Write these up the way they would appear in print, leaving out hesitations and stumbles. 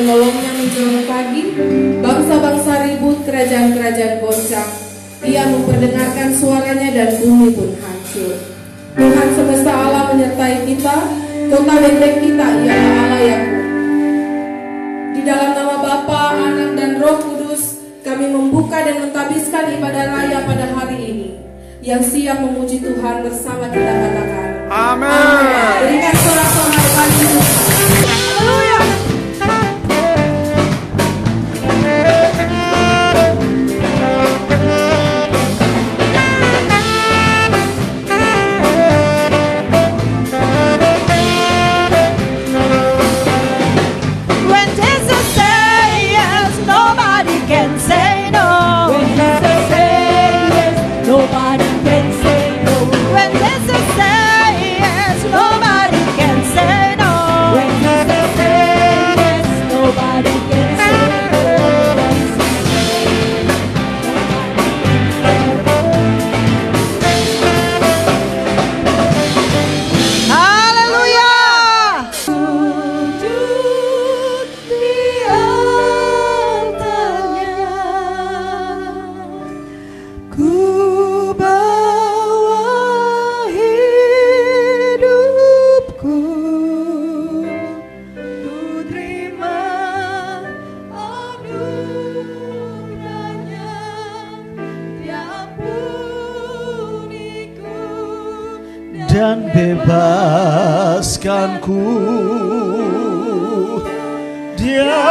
menolongnya menjelang pagi. Bangsa-bangsa ribut, kerajaan-kerajaan goncang. Ia memperdengarkan suaranya dan bumi pun hancur. Tuhan semesta alam menyertai kita, kota benteng kita ialah Allah yang kuat. Di dalam nama Bapa, Anak dan Roh Kudus, kami membuka dan mentabiskan ibadah raya pada hari ini. Yang siap memuji Tuhan bersama kita katakan Amin. Berikan sorak-sorai bagi Tuhan. Haleluya. Dan bebaskanku, Dia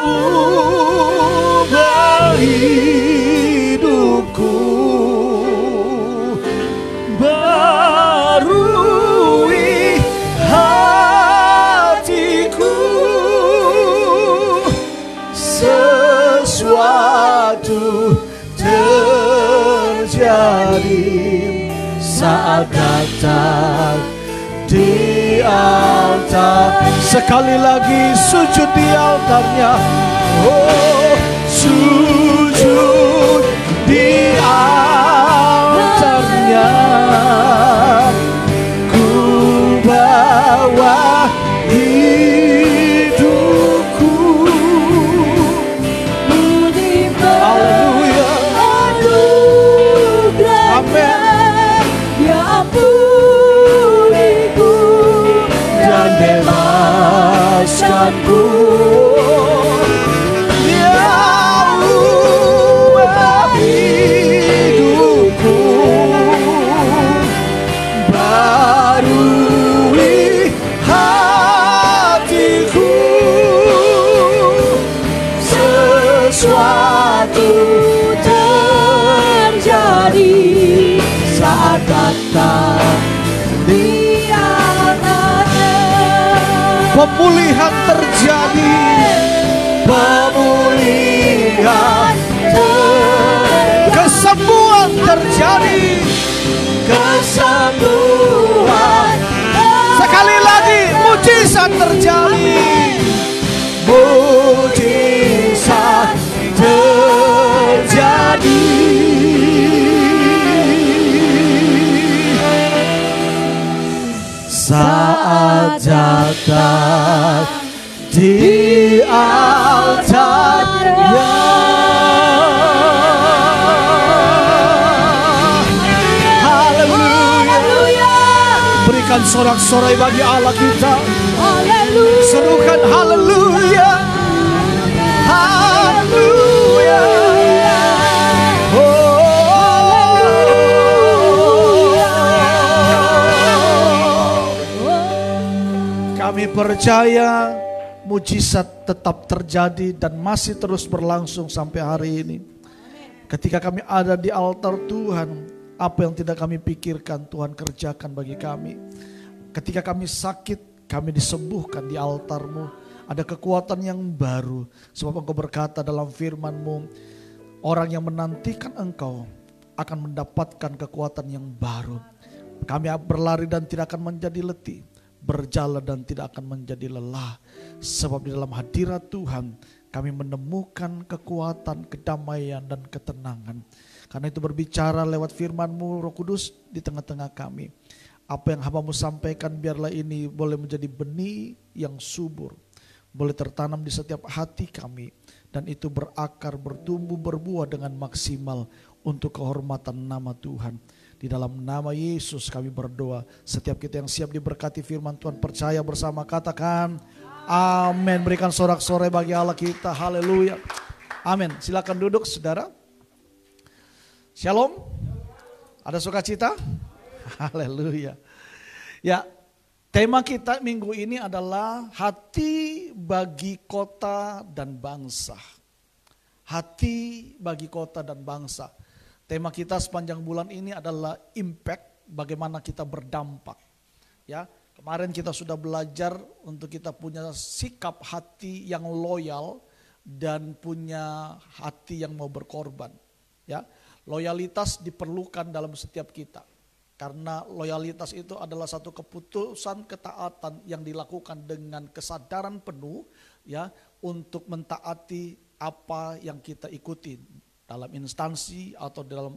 ubah hidupku, barui hatiku, sesuatu terjadi saat datang di altar. Sekali lagi sujud di altarnya. Oh, sujud di altarnya. Ku bawa hidupku. Haleluya. Amin. Bebaskanku, Dia ubah hidupku, barui hatiku, sesuatu terjadi saat datang di pemulihan terjadi, pemulihan kesembuhan terjadi, kesembuhan. Sekali lagi mujizat terjadi, mujizat terjadi. Saat datang di altarnya. Haleluya. Berikan sorak-sorai bagi Allah kita. Haleluya. Serukan haleluya. Haleluya. Kami percaya mujizat tetap terjadi dan masih terus berlangsung sampai hari ini. Ketika kami ada di altar Tuhan, apa yang tidak kami pikirkan Tuhan kerjakan bagi kami. Ketika kami sakit, kami disembuhkan di altar-Mu. Ada kekuatan yang baru. Sebab Engkau berkata dalam firman-Mu, orang yang menantikan Engkau akan mendapatkan kekuatan yang baru. Kami berlari dan tidak akan menjadi letih, berjalan dan tidak akan menjadi lelah. Sebab di dalam hadirat Tuhan kami menemukan kekuatan, kedamaian dan ketenangan. Karena itu berbicara lewat firman-Mu Roh Kudus di tengah-tengah kami. Apa yang hamba-Mu sampaikan biarlah ini boleh menjadi benih yang subur, boleh tertanam di setiap hati kami. Dan itu berakar, bertumbuh, berbuah dengan maksimal untuk kehormatan nama Tuhan. Di dalam nama Yesus kami berdoa. Setiap kita yang siap diberkati firman Tuhan, percaya bersama, katakan amin. Berikan sorak-sorai bagi Allah kita. Haleluya. Amin. Silakan duduk saudara. Shalom. Ada sukacita? Haleluya. Ya, tema kita minggu ini adalah hati bagi kota dan bangsa. Hati bagi kota dan bangsa. Tema kita sepanjang bulan ini adalah impact, bagaimana kita berdampak. Ya, kemarin kita sudah belajar untuk kita punya sikap hati yang loyal dan punya hati yang mau berkorban. Ya, loyalitas diperlukan dalam setiap kita. Karena loyalitas itu adalah satu keputusan ketaatan yang dilakukan dengan kesadaran penuh ya untuk mentaati apa yang kita ikuti dalam instansi atau dalam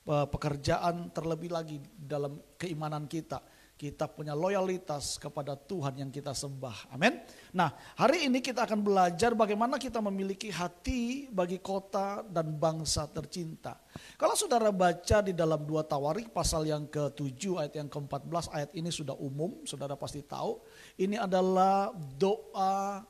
pekerjaan, terlebih lagi dalam keimanan kita. Kita punya loyalitas kepada Tuhan yang kita sembah. Amin. Nah, hari ini kita akan belajar bagaimana kita memiliki hati bagi kota dan bangsa tercinta. Kalau saudara baca di dalam 2 Tawarik pasal yang ke-7 ayat yang ke-14, ayat ini sudah umum, saudara pasti tahu. Ini adalah doa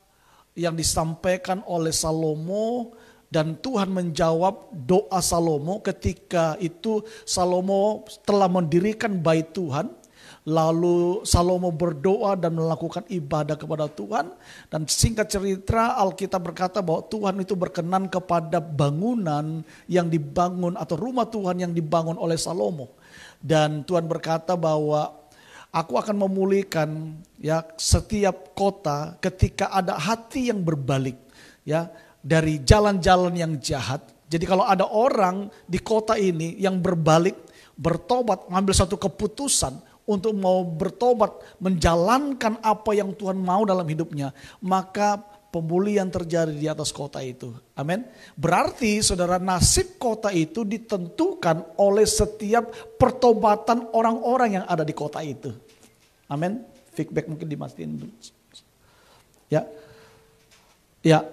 yang disampaikan oleh Salomo dan Tuhan menjawab doa Salomo ketika itu Salomo telah mendirikan bait Tuhan. Lalu Salomo berdoa dan melakukan ibadah kepada Tuhan. Dan singkat cerita Alkitab berkata bahwa Tuhan itu berkenan kepada bangunan yang dibangun atau rumah Tuhan yang dibangun oleh Salomo. Dan Tuhan berkata bahwa aku akan memulihkan ya setiap kota ketika ada hati yang berbalik ya dari jalan-jalan yang jahat. Jadi kalau ada orang di kota ini yang berbalik, bertobat, mengambil satu keputusan untuk mau bertobat, menjalankan apa yang Tuhan mau dalam hidupnya, maka pemulihan terjadi di atas kota itu. Amin. Berarti saudara, nasib kota itu ditentukan oleh setiap pertobatan orang-orang yang ada di kota itu. Amin. Feedback mungkin dimastiin dulu. Ya. Ya.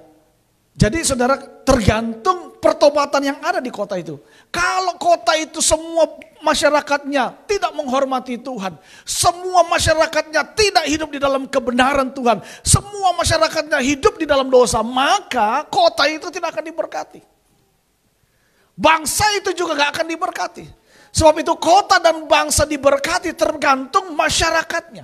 Jadi saudara, tergantung pertobatan yang ada di kota itu. Kalau kota itu semua masyarakatnya tidak menghormati Tuhan, semua masyarakatnya tidak hidup di dalam kebenaran Tuhan, semua masyarakatnya hidup di dalam dosa, maka kota itu tidak akan diberkati. Bangsa itu juga gak akan diberkati. Sebab itu kota dan bangsa diberkati tergantung masyarakatnya.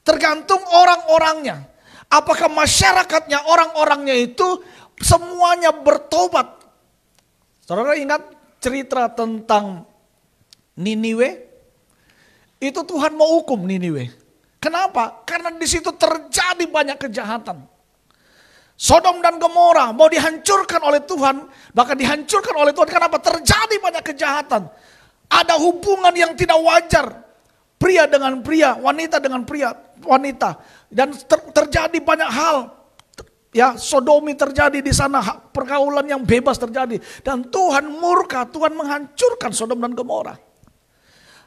Tergantung orang-orangnya. Apakah masyarakatnya, orang-orangnya itu semuanya bertobat. Saudara ingat cerita tentang Niniwe? Itu Tuhan mau hukum Niniwe. Kenapa? Karena di situ terjadi banyak kejahatan. Sodom dan Gomora mau dihancurkan oleh Tuhan, bahkan dihancurkan oleh Tuhan. Kenapa? Terjadi banyak kejahatan. Ada hubungan yang tidak wajar. Pria dengan pria, wanita dengan pria, wanita. Dan terjadi banyak hal. Ya, sodomi terjadi di sana, pergaulan yang bebas terjadi. Dan Tuhan murka, Tuhan menghancurkan Sodom dan Gomora.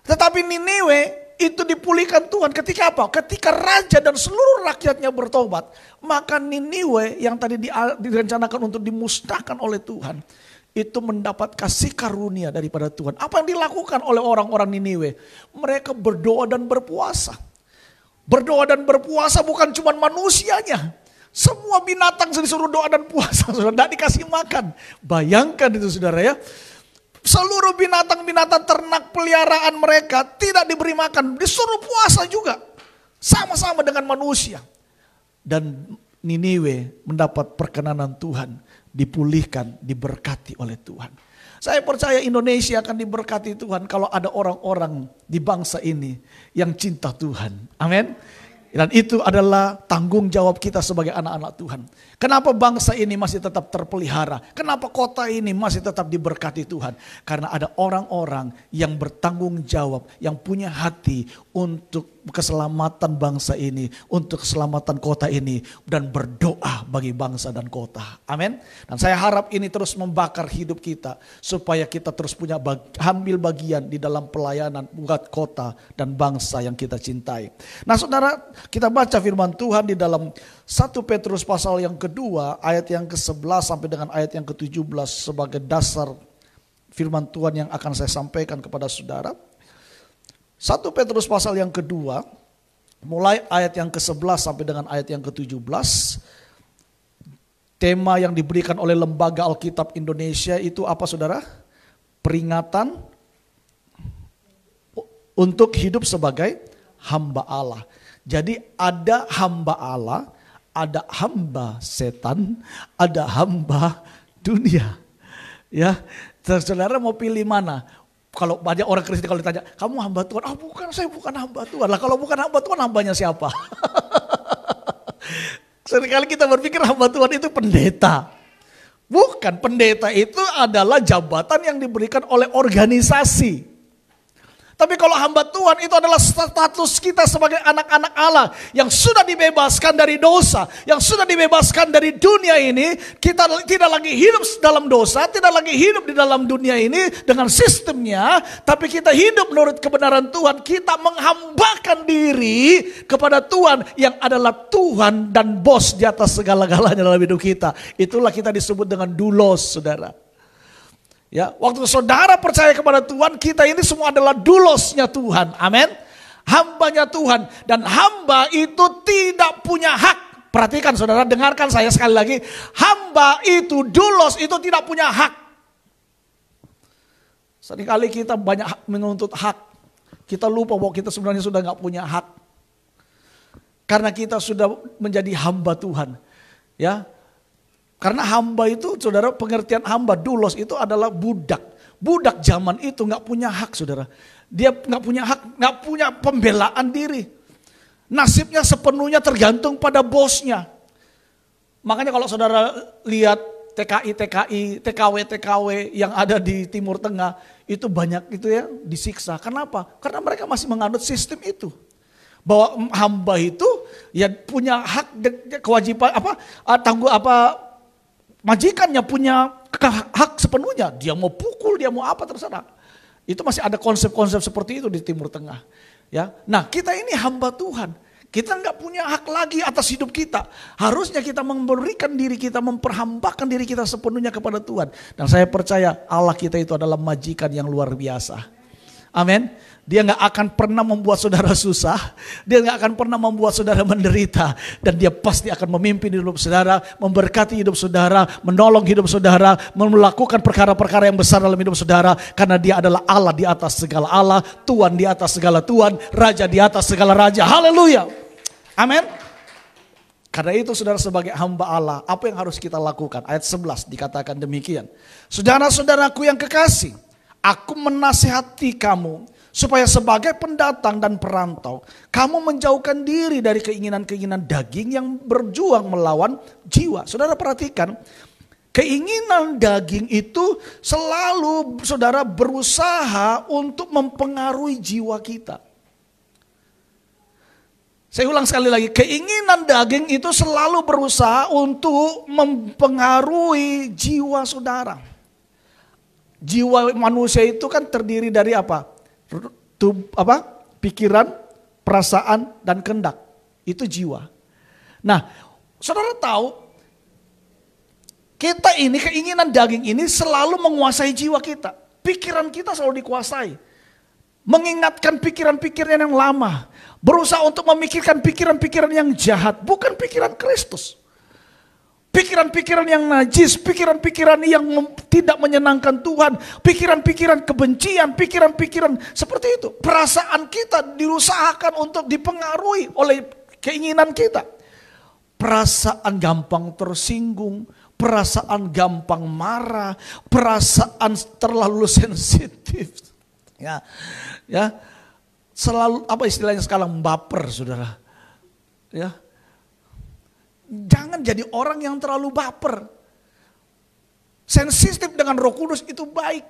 Tetapi Niniwe itu dipulihkan Tuhan ketika apa? Ketika raja dan seluruh rakyatnya bertobat. Maka Niniwe yang tadi direncanakan untuk dimusnahkan oleh Tuhan, itu mendapat kasih karunia daripada Tuhan. Apa yang dilakukan oleh orang-orang Niniwe? Mereka berdoa dan berpuasa. Berdoa dan berpuasa bukan cuma manusianya. Semua binatang disuruh doa dan puasa, saudara, tidak dikasih makan. Bayangkan itu saudara ya. Seluruh binatang-binatang ternak peliharaan mereka tidak diberi makan, disuruh puasa juga. Sama-sama dengan manusia. Dan Niniwe mendapat perkenanan Tuhan, dipulihkan, diberkati oleh Tuhan. Saya percaya Indonesia akan diberkati Tuhan kalau ada orang-orang di bangsa ini yang cinta Tuhan. Amin. Dan itu adalah tanggung jawab kita sebagai anak-anak Tuhan. Kenapa bangsa ini masih tetap terpelihara? Kenapa kota ini masih tetap diberkati Tuhan? Karena ada orang-orang yang bertanggung jawab, yang punya hati untuk keselamatan bangsa ini, untuk keselamatan kota ini, dan berdoa bagi bangsa dan kota. Amin. Dan saya harap ini terus membakar hidup kita, supaya kita terus punya ambil bagian di dalam pelayanan buat kota dan bangsa yang kita cintai. Nah saudara, kita baca firman Tuhan di dalam 1 Petrus pasal yang kedua, ayat yang ke-11 sampai dengan ayat yang ke-17 sebagai dasar firman Tuhan yang akan saya sampaikan kepada saudara. 1 Petrus pasal yang kedua, mulai ayat yang ke-11 sampai dengan ayat yang ke-17. Tema yang diberikan oleh Lembaga Alkitab Indonesia itu apa saudara? Peringatan untuk hidup sebagai hamba Allah. Jadi ada hamba Allah, ada hamba setan, ada hamba dunia. Ya, saudara mau pilih mana? Kalau banyak orang Kristen kalau ditanya, kamu hamba Tuhan? Oh bukan, saya bukan hamba Tuhan. Lah kalau bukan hamba Tuhan, hambanya siapa? Seringkali kita berpikir hamba Tuhan itu pendeta. Bukan, pendeta itu adalah jabatan yang diberikan oleh organisasi. Tapi kalau hamba Tuhan itu adalah status kita sebagai anak-anak Allah yang sudah dibebaskan dari dosa, yang sudah dibebaskan dari dunia ini. Kita tidak lagi hidup dalam dosa, tidak lagi hidup di dalam dunia ini dengan sistemnya, tapi kita hidup menurut kebenaran Tuhan. Kita menghambakan diri kepada Tuhan yang adalah Tuhan dan bos di atas segala-galanya dalam hidup kita. Itulah kita disebut dengan doulos, saudara. Ya, waktu saudara percaya kepada Tuhan, kita ini semua adalah dulosnya Tuhan. Amin. Hambanya Tuhan. Dan hamba itu tidak punya hak. Perhatikan saudara, dengarkan saya sekali lagi. Hamba itu, dulos itu tidak punya hak. Seringkali kita banyak menuntut hak. Kita lupa bahwa kita sebenarnya sudah gak punya hak. Karena kita sudah menjadi hamba Tuhan. Ya. Karena hamba itu, saudara, pengertian hamba, doulos itu adalah budak. Budak zaman itu gak punya hak, saudara. Dia gak punya hak, gak punya pembelaan diri. Nasibnya sepenuhnya tergantung pada bosnya. Makanya kalau saudara lihat TKI, TKW yang ada di Timur Tengah, itu banyak itu ya disiksa. Kenapa? Karena mereka masih menganut sistem itu. Bahwa hamba itu ya punya hak, kewajiban, majikannya punya hak sepenuhnya. Dia mau pukul, dia mau apa terserah. Itu masih ada konsep-konsep seperti itu di Timur Tengah. Ya, nah kita ini hamba Tuhan. Kita nggak punya hak lagi atas hidup kita. Harusnya kita memberikan diri kita, memperhambakan diri kita sepenuhnya kepada Tuhan. Dan saya percaya Allah kita itu adalah majikan yang luar biasa. Amin. Dia gak akan pernah membuat saudara susah. Dia gak akan pernah membuat saudara menderita. Dan dia pasti akan memimpin hidup saudara, memberkati hidup saudara, menolong hidup saudara, melakukan perkara-perkara yang besar dalam hidup saudara. Karena dia adalah Allah di atas segala Allah, Tuhan di atas segala Tuhan, Raja di atas segala Raja. Haleluya. Amin. Karena itu saudara sebagai hamba Allah, apa yang harus kita lakukan? Ayat 11 dikatakan demikian. Saudara-saudaraku yang kekasih, aku menasihati kamu supaya sebagai pendatang dan perantau, kamu menjauhkan diri dari keinginan-keinginan daging yang berjuang melawan jiwa. Saudara perhatikan, keinginan daging itu selalu saudara berusaha untuk mempengaruhi jiwa kita. Saya ulang sekali lagi, keinginan daging itu selalu berusaha untuk mempengaruhi jiwa saudara. Jiwa manusia itu kan terdiri dari apa? Pikiran, perasaan, dan kehendak. Itu jiwa. Nah, saudara tahu, kita ini, keinginan daging ini selalu menguasai jiwa kita. Pikiran kita selalu dikuasai. Mengingatkan pikiran-pikiran yang lama. Berusaha untuk memikirkan pikiran-pikiran yang jahat. Bukan pikiran Kristus. Pikiran-pikiran yang najis, pikiran-pikiran yang tidak menyenangkan Tuhan, pikiran-pikiran kebencian, pikiran-pikiran seperti itu. Perasaan kita diusahakan untuk dipengaruhi oleh keinginan kita. Perasaan gampang tersinggung, perasaan gampang marah, perasaan terlalu sensitif. Ya, selalu apa istilahnya sekarang, baper, saudara. Ya. Jangan jadi orang yang terlalu baper. Sensitif dengan Roh Kudus itu baik.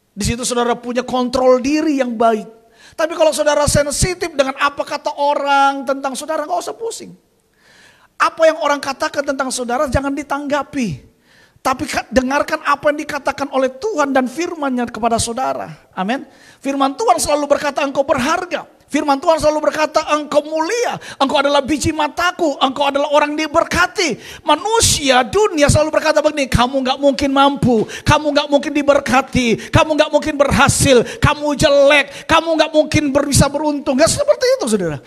Di situ saudara punya kontrol diri yang baik. Tapi kalau saudara sensitif dengan apa kata orang tentang saudara, gak usah pusing. Apa yang orang katakan tentang saudara jangan ditanggapi. Tapi dengarkan apa yang dikatakan oleh Tuhan dan firman-Nya kepada saudara. Amin. Firman Tuhan selalu berkata engkau berharga. Firman Tuhan selalu berkata engkau mulia. Engkau adalah biji mataku. Engkau adalah orang diberkati. Manusia dunia selalu berkata begini, kamu gak mungkin mampu. Kamu gak mungkin diberkati. Kamu gak mungkin berhasil. Kamu jelek. Kamu gak mungkin bisa beruntung. Gak seperti itu saudara.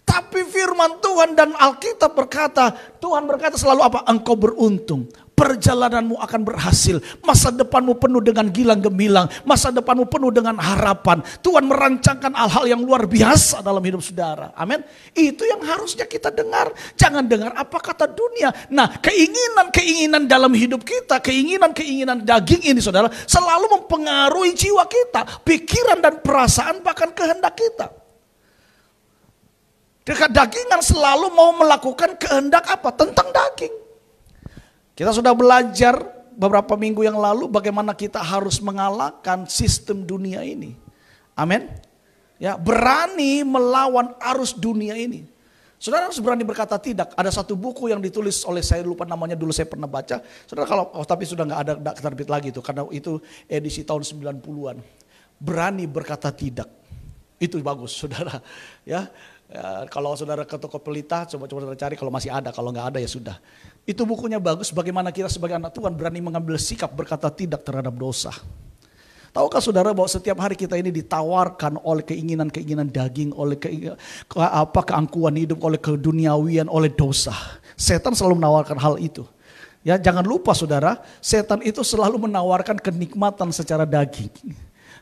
Tapi firman Tuhan dan Alkitab berkata, Tuhan berkata selalu apa? Engkau beruntung. Perjalananmu akan berhasil. Masa depanmu penuh dengan gilang gemilang. Masa depanmu penuh dengan harapan. Tuhan merancangkan hal-hal yang luar biasa dalam hidup saudara. Amin. Itu yang harusnya kita dengar. Jangan dengar apa kata dunia. Nah, keinginan-keinginan dalam hidup kita, keinginan-keinginan daging ini saudara, selalu mempengaruhi jiwa kita, pikiran dan perasaan, bahkan kehendak kita. Dagingan selalu mau melakukan kehendak apa? Tentang daging. Kita sudah belajar beberapa minggu yang lalu bagaimana kita harus mengalahkan sistem dunia ini. Amin. Ya, berani melawan arus dunia ini. Saudara harus berani berkata tidak. Ada satu buku yang ditulis oleh, saya lupa namanya, dulu saya pernah baca. Saudara tapi sudah nggak ada terbit lagi itu karena itu edisi tahun 90-an. Berani berkata tidak. Itu bagus, saudara. Ya, kalau saudara ke toko pelita, coba saudara cari kalau masih ada, kalau nggak ada ya sudah. Itu bukunya bagus, bagaimana kita sebagai anak Tuhan berani mengambil sikap berkata tidak terhadap dosa. Tahukah saudara bahwa setiap hari kita ini ditawarkan oleh keinginan-keinginan daging, oleh keangkuhan hidup, oleh keduniawian, oleh dosa. Setan selalu menawarkan hal itu. Ya, jangan lupa saudara, setan itu selalu menawarkan kenikmatan secara daging.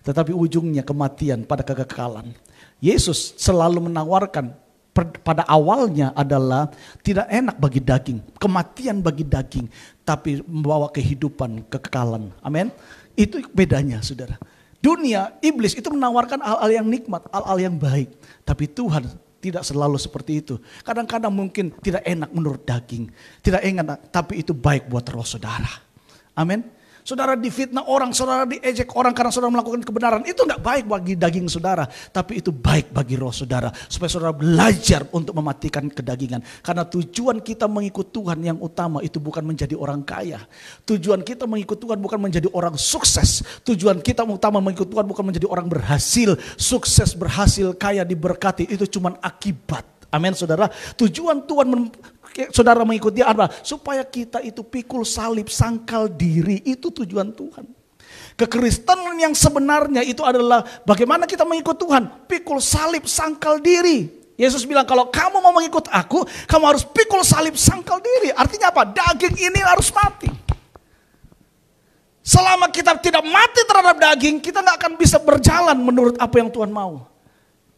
Tetapi ujungnya kematian pada kekekalan. Yesus selalu menawarkan pada awalnya adalah tidak enak bagi daging, kematian bagi daging, tapi membawa kehidupan, kekekalan. Amin. Itu bedanya saudara. Dunia, iblis itu menawarkan hal-hal yang nikmat, hal-hal yang baik. Tapi Tuhan tidak selalu seperti itu. Kadang-kadang mungkin tidak enak menurut daging, tidak enak, tapi itu baik buat roh saudara. Amin. Saudara difitnah orang, saudara diejek orang karena saudara melakukan kebenaran. Itu enggak baik bagi daging saudara. Tapi itu baik bagi roh saudara. Supaya saudara belajar untuk mematikan kedagingan. Karena tujuan kita mengikut Tuhan yang utama itu bukan menjadi orang kaya. Tujuan kita mengikut Tuhan bukan menjadi orang sukses. Tujuan kita utama mengikut Tuhan bukan menjadi orang berhasil. Sukses, berhasil, kaya, diberkati. Itu cuma akibat. Amin saudara. Tujuan Tuhan saudara mengikuti dia apa? Supaya kita itu pikul salib, sangkal diri. Itu tujuan Tuhan. Kekristenan yang sebenarnya itu adalah bagaimana kita mengikut Tuhan. Pikul salib, sangkal diri. Yesus bilang kalau kamu mau mengikut aku, kamu harus pikul salib, sangkal diri. Artinya apa? Daging ini harus mati. Selama kita tidak mati terhadap daging, kita gak akan bisa berjalan menurut apa yang Tuhan mau.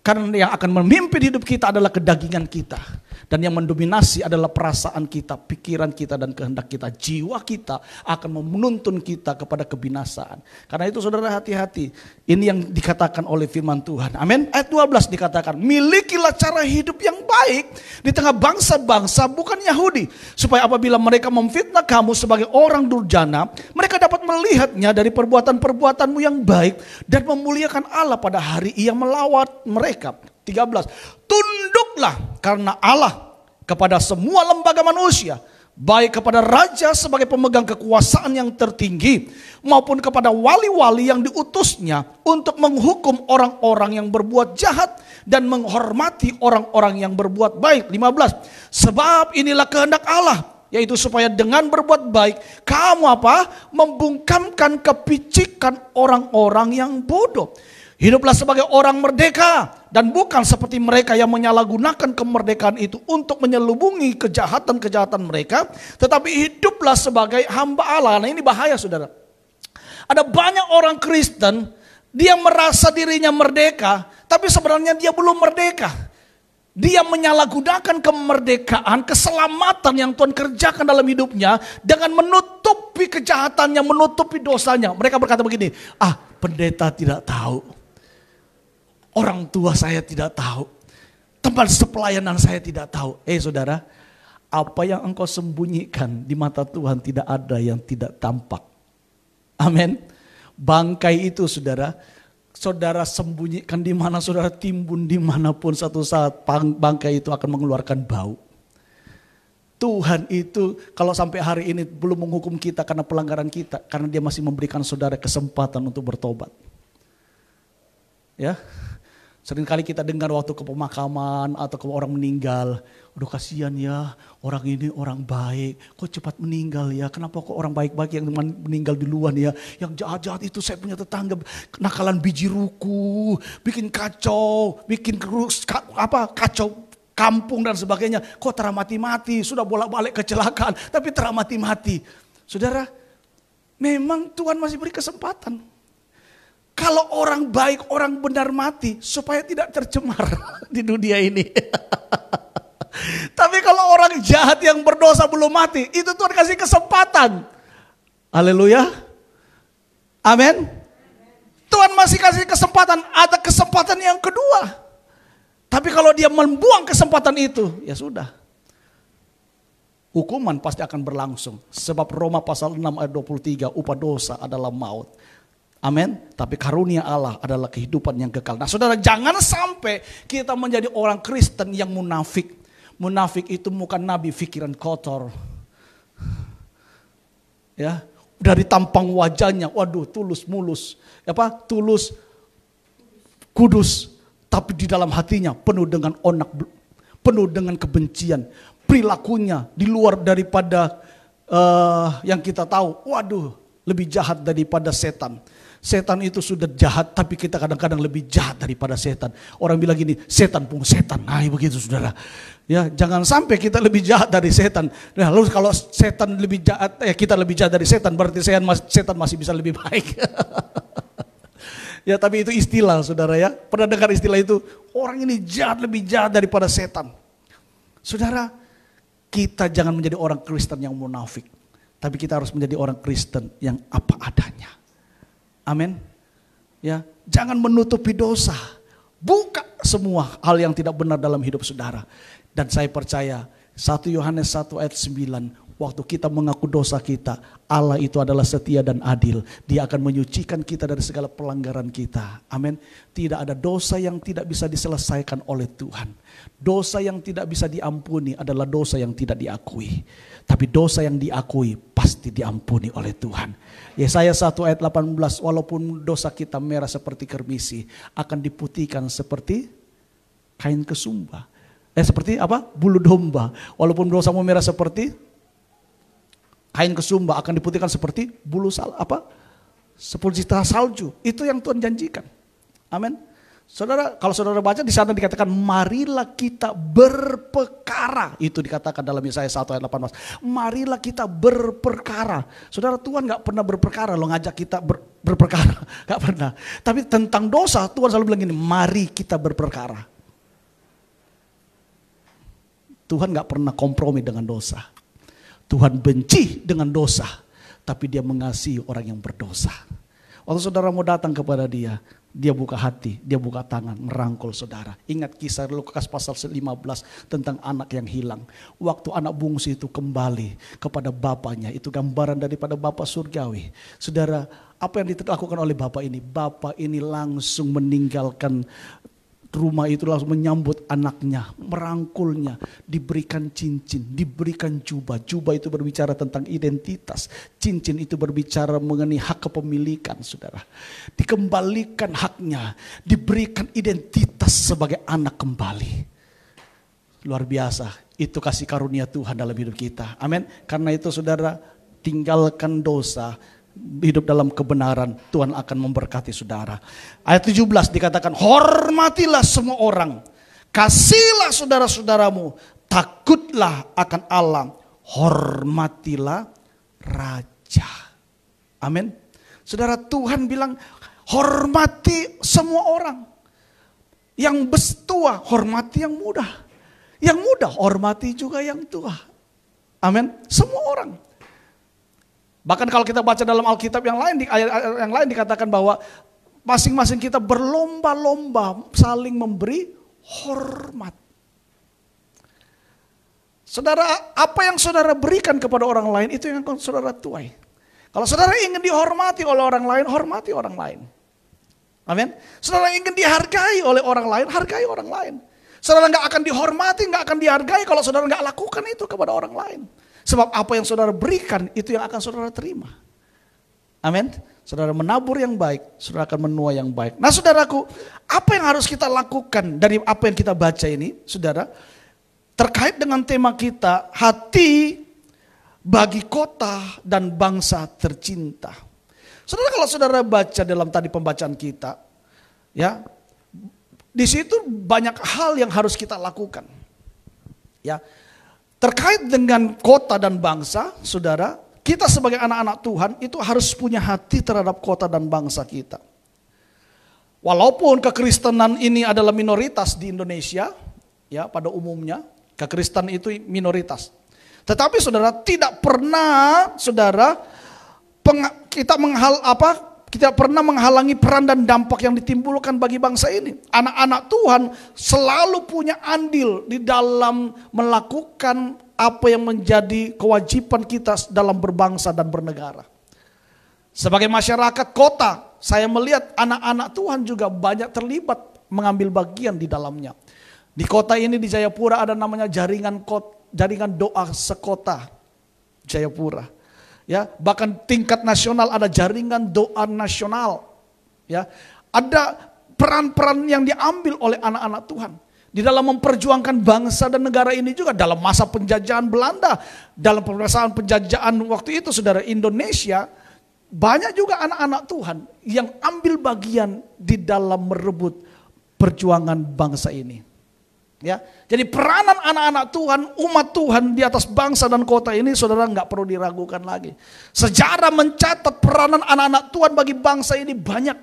Karena yang akan memimpin hidup kita adalah kedagingan kita. Dan yang mendominasi adalah perasaan kita, pikiran kita dan kehendak kita. Jiwa kita akan menuntun kita kepada kebinasaan. Karena itu saudara hati-hati. Ini yang dikatakan oleh firman Tuhan. Amin. Ayat 12 dikatakan, milikilah cara hidup yang baik di tengah bangsa-bangsa bukan Yahudi. Supaya apabila mereka memfitnah kamu sebagai orang durjana, mereka dapat melihatnya dari perbuatan-perbuatanmu yang baik dan memuliakan Allah pada hari Ia melawat mereka. 13. Tunduklah karena Allah kepada semua lembaga manusia, baik kepada raja sebagai pemegang kekuasaan yang tertinggi, maupun kepada wali-wali yang diutusnya untuk menghukum orang-orang yang berbuat jahat dan menghormati orang-orang yang berbuat baik. 15. Sebab inilah kehendak Allah, yaitu supaya dengan berbuat baik kamu membungkamkan kepicikan orang-orang yang bodoh. Hiduplah sebagai orang merdeka dan bukan seperti mereka yang menyalahgunakan kemerdekaan itu untuk menyelubungi kejahatan-kejahatan mereka, tetapi hiduplah sebagai hamba Allah. Nah ini bahaya saudara. Ada banyak orang Kristen, dia merasa dirinya merdeka, tapi sebenarnya dia belum merdeka. Dia menyalahgunakan kemerdekaan, keselamatan yang Tuhan kerjakan dalam hidupnya dengan menutupi kejahatannya, menutupi dosanya. Mereka berkata begini, pendeta tidak tahu. Orang tua saya tidak tahu. Tempat pelayanan saya tidak tahu. Saudara, apa yang engkau sembunyikan di mata Tuhan tidak ada yang tidak tampak. Amin. Bangkai itu saudara, saudara sembunyikan di mana, saudara timbun dimanapun, satu saat bangkai itu akan mengeluarkan bau. Tuhan itu kalau sampai hari ini belum menghukum kita karena pelanggaran kita, karena dia masih memberikan saudara kesempatan untuk bertobat. Ya, seringkali kita dengar waktu ke pemakaman atau ke orang meninggal, aduh kasihan ya, orang ini orang baik, kok cepat meninggal ya, kenapa kok orang baik-baik yang meninggal duluan ya, yang jahat-jahat itu saya punya tetangga, nakalan biji ruku, bikin kacau, bikin kacau kampung dan sebagainya, kok teramati-mati, sudah bolak-balik kecelakaan, tapi teramati-mati. Saudara, memang Tuhan masih beri kesempatan. Kalau orang baik, orang benar mati, supaya tidak tercemar di dunia ini. Tapi kalau orang jahat yang berdosa belum mati, itu Tuhan kasih kesempatan. Haleluya. Amin. Tuhan masih kasih kesempatan, ada kesempatan yang kedua. Tapi kalau dia membuang kesempatan itu, ya sudah. Hukuman pasti akan berlangsung. Sebab Roma pasal 6 ayat 23, upah dosa adalah maut. Amin. Tapi karunia Allah adalah kehidupan yang kekal. Nah saudara, jangan sampai kita menjadi orang Kristen yang munafik. Munafik itu bukan nabi pikiran kotor. Ya, dari tampang wajahnya, waduh tulus mulus. Tulus, kudus. Tapi di dalam hatinya penuh dengan onak, penuh dengan kebencian. Perilakunya di luar daripada yang kita tahu. Waduh, lebih jahat daripada setan. Setan itu sudah jahat, tapi kita kadang-kadang lebih jahat daripada setan. Orang bilang gini, setan pun setan. Nah begitu saudara. Ya, jangan sampai kita lebih jahat dari setan. Nah, lalu kalau setan lebih jahat, kita lebih jahat dari setan, berarti setan masih bisa lebih baik. Ya tapi itu istilah saudara ya. Pernah dengar istilah itu? Orang ini jahat, lebih jahat daripada setan. Saudara, kita jangan menjadi orang Kristen yang munafik. Tapi kita harus menjadi orang Kristen yang apa adanya. Amin. Ya, jangan menutupi dosa. Buka semua hal yang tidak benar dalam hidup saudara. Dan saya percaya 1 Yohanes 1 ayat 9. Waktu kita mengaku dosa kita, Allah itu adalah setia dan adil. Dia akan menyucikan kita dari segala pelanggaran kita. Amin. Tidak ada dosa yang tidak bisa diselesaikan oleh Tuhan. Dosa yang tidak bisa diampuni adalah dosa yang tidak diakui. Tapi dosa yang diakui pasti diampuni oleh Tuhan. Yesaya 1 ayat 18, walaupun dosa kita merah seperti kermisi, akan diputihkan seperti kain kesumba. Seperti apa? Bulu domba. Walaupun dosamu merah seperti kain kesumba, akan diputihkan seperti bulu seperti salju. Itu yang Tuhan janjikan. Amin. Saudara, kalau saudara baca di sana dikatakan marilah kita berperkara. Itu dikatakan dalam Yesaya 1 ayat 18. Marilah kita berperkara. Saudara, Tuhan gak pernah berperkara loh, ngajak kita berperkara. Gak pernah. Tapi tentang dosa Tuhan selalu bilang gini, mari kita berperkara. Tuhan gak pernah kompromi dengan dosa. Tuhan benci dengan dosa, tapi dia mengasihi orang yang berdosa. Waktu saudara mau datang kepada dia, dia buka hati, dia buka tangan, merangkul saudara. Ingat kisah Lukas pasal 15 tentang anak yang hilang. Waktu anak bungsu itu kembali kepada bapaknya, itu gambaran daripada Bapa surgawi. Saudara, apa yang dilakukan oleh Bapak ini? Bapak ini langsung meninggalkan rumah itu, langsung menyambut anaknya, merangkulnya, diberikan cincin, diberikan jubah. Jubah itu berbicara tentang identitas, cincin itu berbicara mengenai hak kepemilikan saudara. Dikembalikan haknya, diberikan identitas sebagai anak kembali. Luar biasa, itu kasih karunia Tuhan dalam hidup kita. Amin. Karena itu saudara, tinggalkan dosa, hidup dalam kebenaran, Tuhan akan memberkati saudara. Ayat 17 dikatakan, hormatilah semua orang, kasihilah saudara-saudaramu, takutlah akan Allah, hormatilah raja. Amin. Saudara, Tuhan bilang hormati semua orang. Yang tua hormati yang muda, yang muda hormati juga yang tua. Amin. Semua orang. Bahkan kalau kita baca dalam Alkitab yang lain, di ayat yang lain dikatakan bahwa masing-masing kita berlomba-lomba saling memberi hormat. Saudara, apa yang saudara berikan kepada orang lain itu yang saudara tuai. Kalau saudara ingin dihormati oleh orang lain, hormati orang lain. Amin. Saudara ingin dihargai oleh orang lain, hargai orang lain. Saudara nggak akan dihormati, nggak akan dihargai kalau saudara nggak lakukan itu kepada orang lain. Sebab apa yang saudara berikan, itu yang akan saudara terima. Amin. Saudara menabur yang baik, saudara akan menuai yang baik. Nah saudaraku, apa yang harus kita lakukan dari apa yang kita baca ini, saudara? Terkait dengan tema kita, hati bagi kota dan bangsa tercinta. Saudara, kalau saudara baca dalam tadi pembacaan kita, ya, di situ banyak hal yang harus kita lakukan. Ya, terkait dengan kota dan bangsa, saudara, kita sebagai anak-anak Tuhan itu harus punya hati terhadap kota dan bangsa kita. Walaupun kekristenan ini adalah minoritas di Indonesia, ya pada umumnya kekristenan itu minoritas. Tetapi saudara, tidak pernah saudara kita pernah menghalangi peran dan dampak yang ditimbulkan bagi bangsa ini. Anak-anak Tuhan selalu punya andil di dalam melakukan apa yang menjadi kewajiban kita dalam berbangsa dan bernegara. Sebagai masyarakat kota, saya melihat anak-anak Tuhan juga banyak terlibat mengambil bagian di dalamnya. Di kota ini di Jayapura ada namanya jaringan doa sekota Jayapura. Ya, bahkan tingkat nasional ada jaringan doa nasional. Ya, ada peran-peran yang diambil oleh anak-anak Tuhan di dalam memperjuangkan bangsa dan negara ini juga dalam masa penjajahan Belanda, dalam penjajahan waktu itu saudara Indonesia, banyak juga anak-anak Tuhan yang ambil bagian di dalam merebut perjuangan bangsa ini. Ya, jadi peranan anak-anak Tuhan, umat Tuhan di atas bangsa dan kota ini saudara nggak perlu diragukan lagi. Sejarah mencatat peranan anak-anak Tuhan bagi bangsa ini banyak.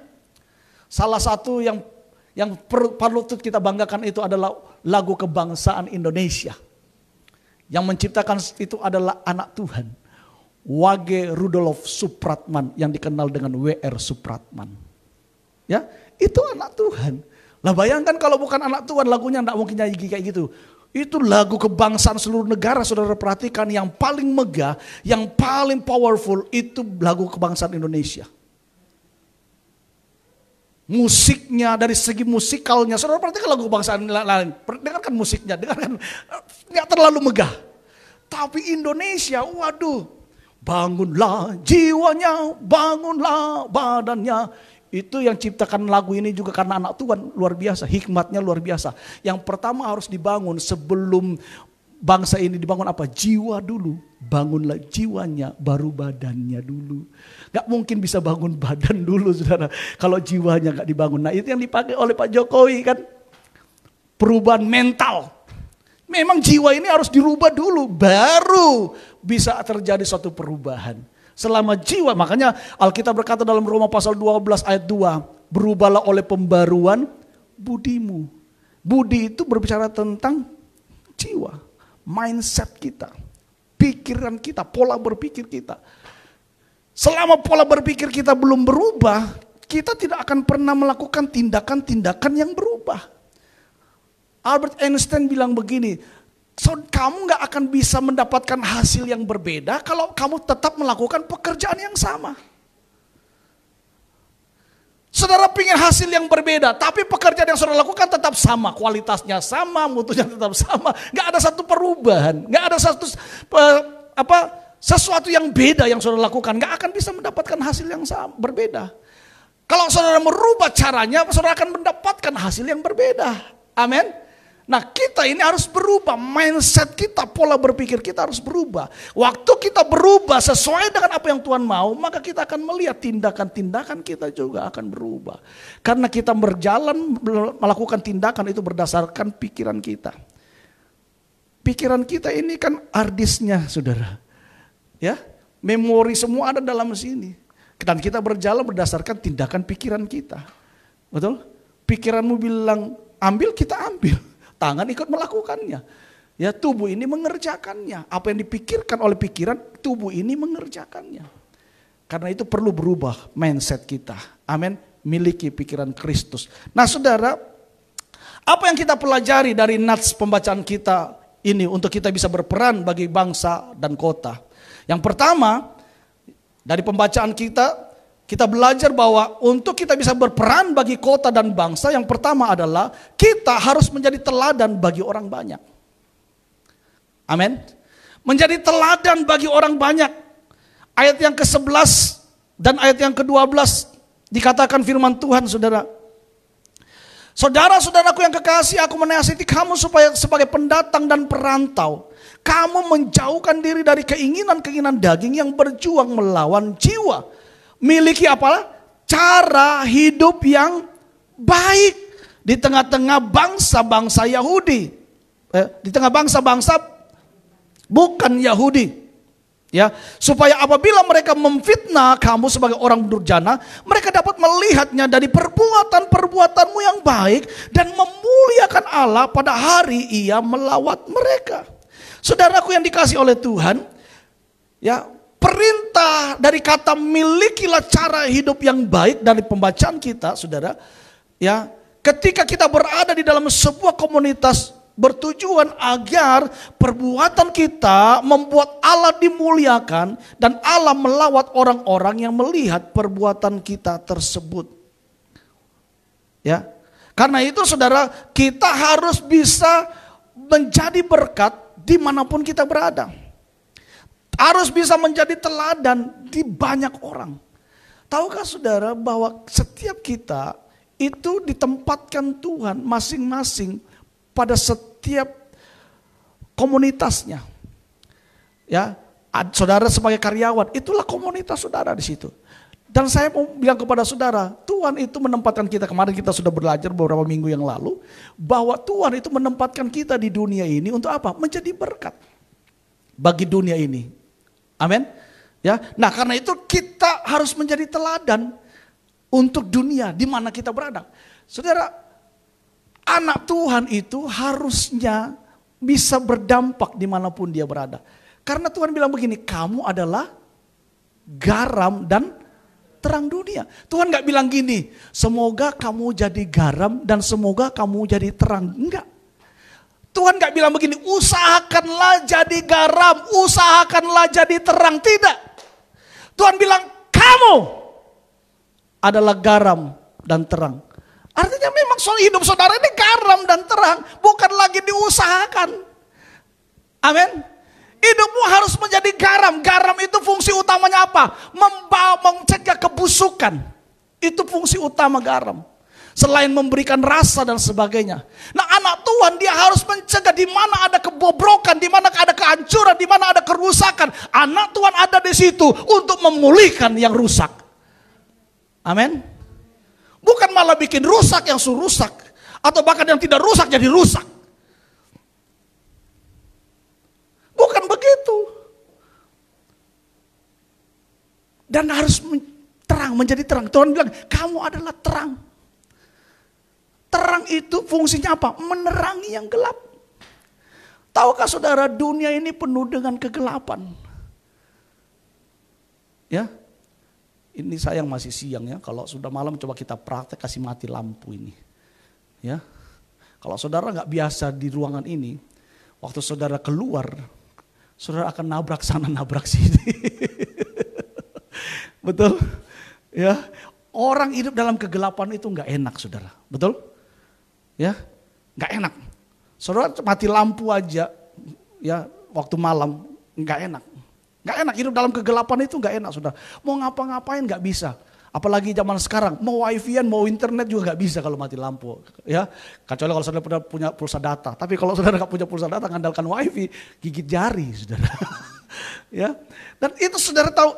Salah satu yang perlu kita banggakan itu adalah lagu kebangsaan Indonesia. Yang menciptakan itu adalah anak Tuhan, Wage Rudolf Supratman, yang dikenal dengan W.R. Supratman. Ya, itu anak Tuhan. Lah bayangkan kalau bukan anak Tuhan, lagunya enggak mungkin nyanyi kayak gitu. Itu lagu kebangsaan seluruh negara, saudara perhatikan, yang paling megah, yang paling powerful itu lagu kebangsaan Indonesia. Musiknya, dari segi musikalnya, saudara perhatikan lagu kebangsaan lain, dengarkan musiknya, dengarkan, nggak terlalu megah. Tapi Indonesia, waduh, bangunlah jiwanya, bangunlah badannya. Itu yang ciptakan lagu ini juga karena anak Tuhan, luar biasa, hikmatnya luar biasa. Yang pertama harus dibangun sebelum bangsa ini dibangun apa? Jiwa dulu, bangunlah jiwanya, baru badannya dulu. Gak mungkin bisa bangun badan dulu saudara, kalau jiwanya gak dibangun. Nah itu yang dipakai oleh Pak Jokowi kan, perubahan mental. Memang jiwa ini harus dirubah dulu, baru bisa terjadi suatu perubahan. Selama jiwa, makanya Alkitab berkata dalam Roma pasal 12 ayat 2, berubahlah oleh pembaruan budimu. Budi itu berbicara tentang jiwa, mindset kita, pikiran kita, pola berpikir kita. Selama pola berpikir kita belum berubah, kita tidak akan pernah melakukan tindakan-tindakan yang berubah. Albert Einstein bilang begini, so, kamu gak akan bisa mendapatkan hasil yang berbeda kalau kamu tetap melakukan pekerjaan yang sama. Saudara ingin hasil yang berbeda, tapi pekerjaan yang saudara lakukan tetap sama, kualitasnya sama, mutunya tetap sama. Gak ada satu perubahan, gak ada sesuatu yang beda yang saudara lakukan. Gak akan bisa mendapatkan hasil yang sama, berbeda. Kalau saudara merubah caranya, saudara akan mendapatkan hasil yang berbeda. Amin. Nah kita ini harus berubah, mindset kita, pola berpikir kita harus berubah. Waktu kita berubah sesuai dengan apa yang Tuhan mau, maka kita akan melihat tindakan-tindakan kita juga akan berubah. Karena kita berjalan melakukan tindakan itu berdasarkan pikiran kita. Pikiran kita ini kan harddisknya saudara. Ya, memori semua ada dalam sini. Dan kita berjalan berdasarkan tindakan pikiran kita. Betul? Pikiranmu bilang ambil, kita ambil. Tangan ikut melakukannya. Ya, tubuh ini mengerjakannya. Apa yang dipikirkan oleh pikiran, tubuh ini mengerjakannya. Karena itu perlu berubah mindset kita. Amin. Miliki pikiran Kristus. Nah saudara, apa yang kita pelajari dari nats pembacaan kita ini untuk kita bisa berperan bagi bangsa dan kota? Yang pertama, dari pembacaan kita kita belajar bahwa untuk kita bisa berperan bagi kota dan bangsa, yang pertama adalah kita harus menjadi teladan bagi orang banyak. Amin. Menjadi teladan bagi orang banyak. Ayat yang ke-11 dan ayat yang ke-12 dikatakan firman Tuhan, saudara. Saudara-saudaraku yang kekasih, aku menasihati kamu supaya sebagai pendatang dan perantau, kamu menjauhkan diri dari keinginan-keinginan daging yang berjuang melawan jiwa. Miliki apalah? Cara hidup yang baik di tengah-tengah bangsa-bangsa Yahudi. Di tengah bangsa-bangsa bukan Yahudi. Ya, supaya apabila mereka memfitnah kamu sebagai orang durjana, mereka dapat melihatnya dari perbuatan-perbuatanmu yang baik dan memuliakan Allah pada hari Ia melawat mereka. Saudaraku yang dikasihi oleh Tuhan, ya, perintah dari kata milikilah cara hidup yang baik dari pembacaan kita, saudara, ya, ketika kita berada di dalam sebuah komunitas, bertujuan agar perbuatan kita membuat Allah dimuliakan dan Allah melawat orang-orang yang melihat perbuatan kita tersebut. Ya, karena itu saudara, kita harus bisa menjadi berkat dimanapun kita berada. Harus bisa menjadi teladan di banyak orang. Tahukah saudara bahwa setiap kita itu ditempatkan Tuhan masing-masing pada setiap komunitasnya. Ya, saudara sebagai karyawan, itulah komunitas saudara di situ. Dan saya mau bilang kepada saudara, Tuhan itu menempatkan kita, kemarin kita sudah belajar beberapa minggu yang lalu, bahwa Tuhan itu menempatkan kita di dunia ini untuk apa? Menjadi berkat bagi dunia ini. Amin. Ya, nah karena itu kita harus menjadi teladan untuk dunia di mana kita berada. Saudara, anak Tuhan itu harusnya bisa berdampak dimanapun dia berada. Karena Tuhan bilang begini, kamu adalah garam dan terang dunia. Tuhan gak bilang gini, semoga kamu jadi garam dan semoga kamu jadi terang. Enggak. Tuhan gak bilang begini, usahakanlah jadi garam, usahakanlah jadi terang. Tidak. Tuhan bilang, kamu adalah garam dan terang. Artinya memang soal hidup saudara ini garam dan terang, bukan lagi diusahakan. Amin. Hidupmu harus menjadi garam. Garam itu fungsi utamanya apa? Mencegah kebusukan. Itu fungsi utama garam. Selain memberikan rasa dan sebagainya. Nah, anak Tuhan dia harus mencegah di mana ada kebobrokan, di mana ada kehancuran, di mana ada kerusakan. Anak Tuhan ada di situ untuk memulihkan yang rusak. Amin. Bukan malah bikin rusak yang suruh rusak. Atau bahkan yang tidak rusak jadi rusak. Bukan begitu. Dan harus terang, menjadi terang. Tuhan bilang, kamu adalah terang. Terang itu fungsinya apa? Menerangi yang gelap. Tahukah saudara, dunia ini penuh dengan kegelapan. Ya. Ini sayang masih siang ya, kalau sudah malam coba kita praktek kasih mati lampu ini. Ya, kalau saudara nggak biasa di ruangan ini, waktu saudara keluar, saudara akan nabrak sana nabrak sini. Betul? Ya, orang hidup dalam kegelapan itu nggak enak saudara, betul? Ya, nggak enak. Saudara mati lampu aja, ya waktu malam nggak enak. Gak enak, hidup dalam kegelapan itu gak enak saudara. Mau ngapa-ngapain gak bisa. Apalagi zaman sekarang, mau wifi-an, mau internet juga gak bisa kalau mati lampu. Ya, kecuali kalau saudara punya pulsa data. Tapi kalau saudara gak punya pulsa data, ngandalkan wifi, gigit jari saudara. Ya, dan itu saudara tahu,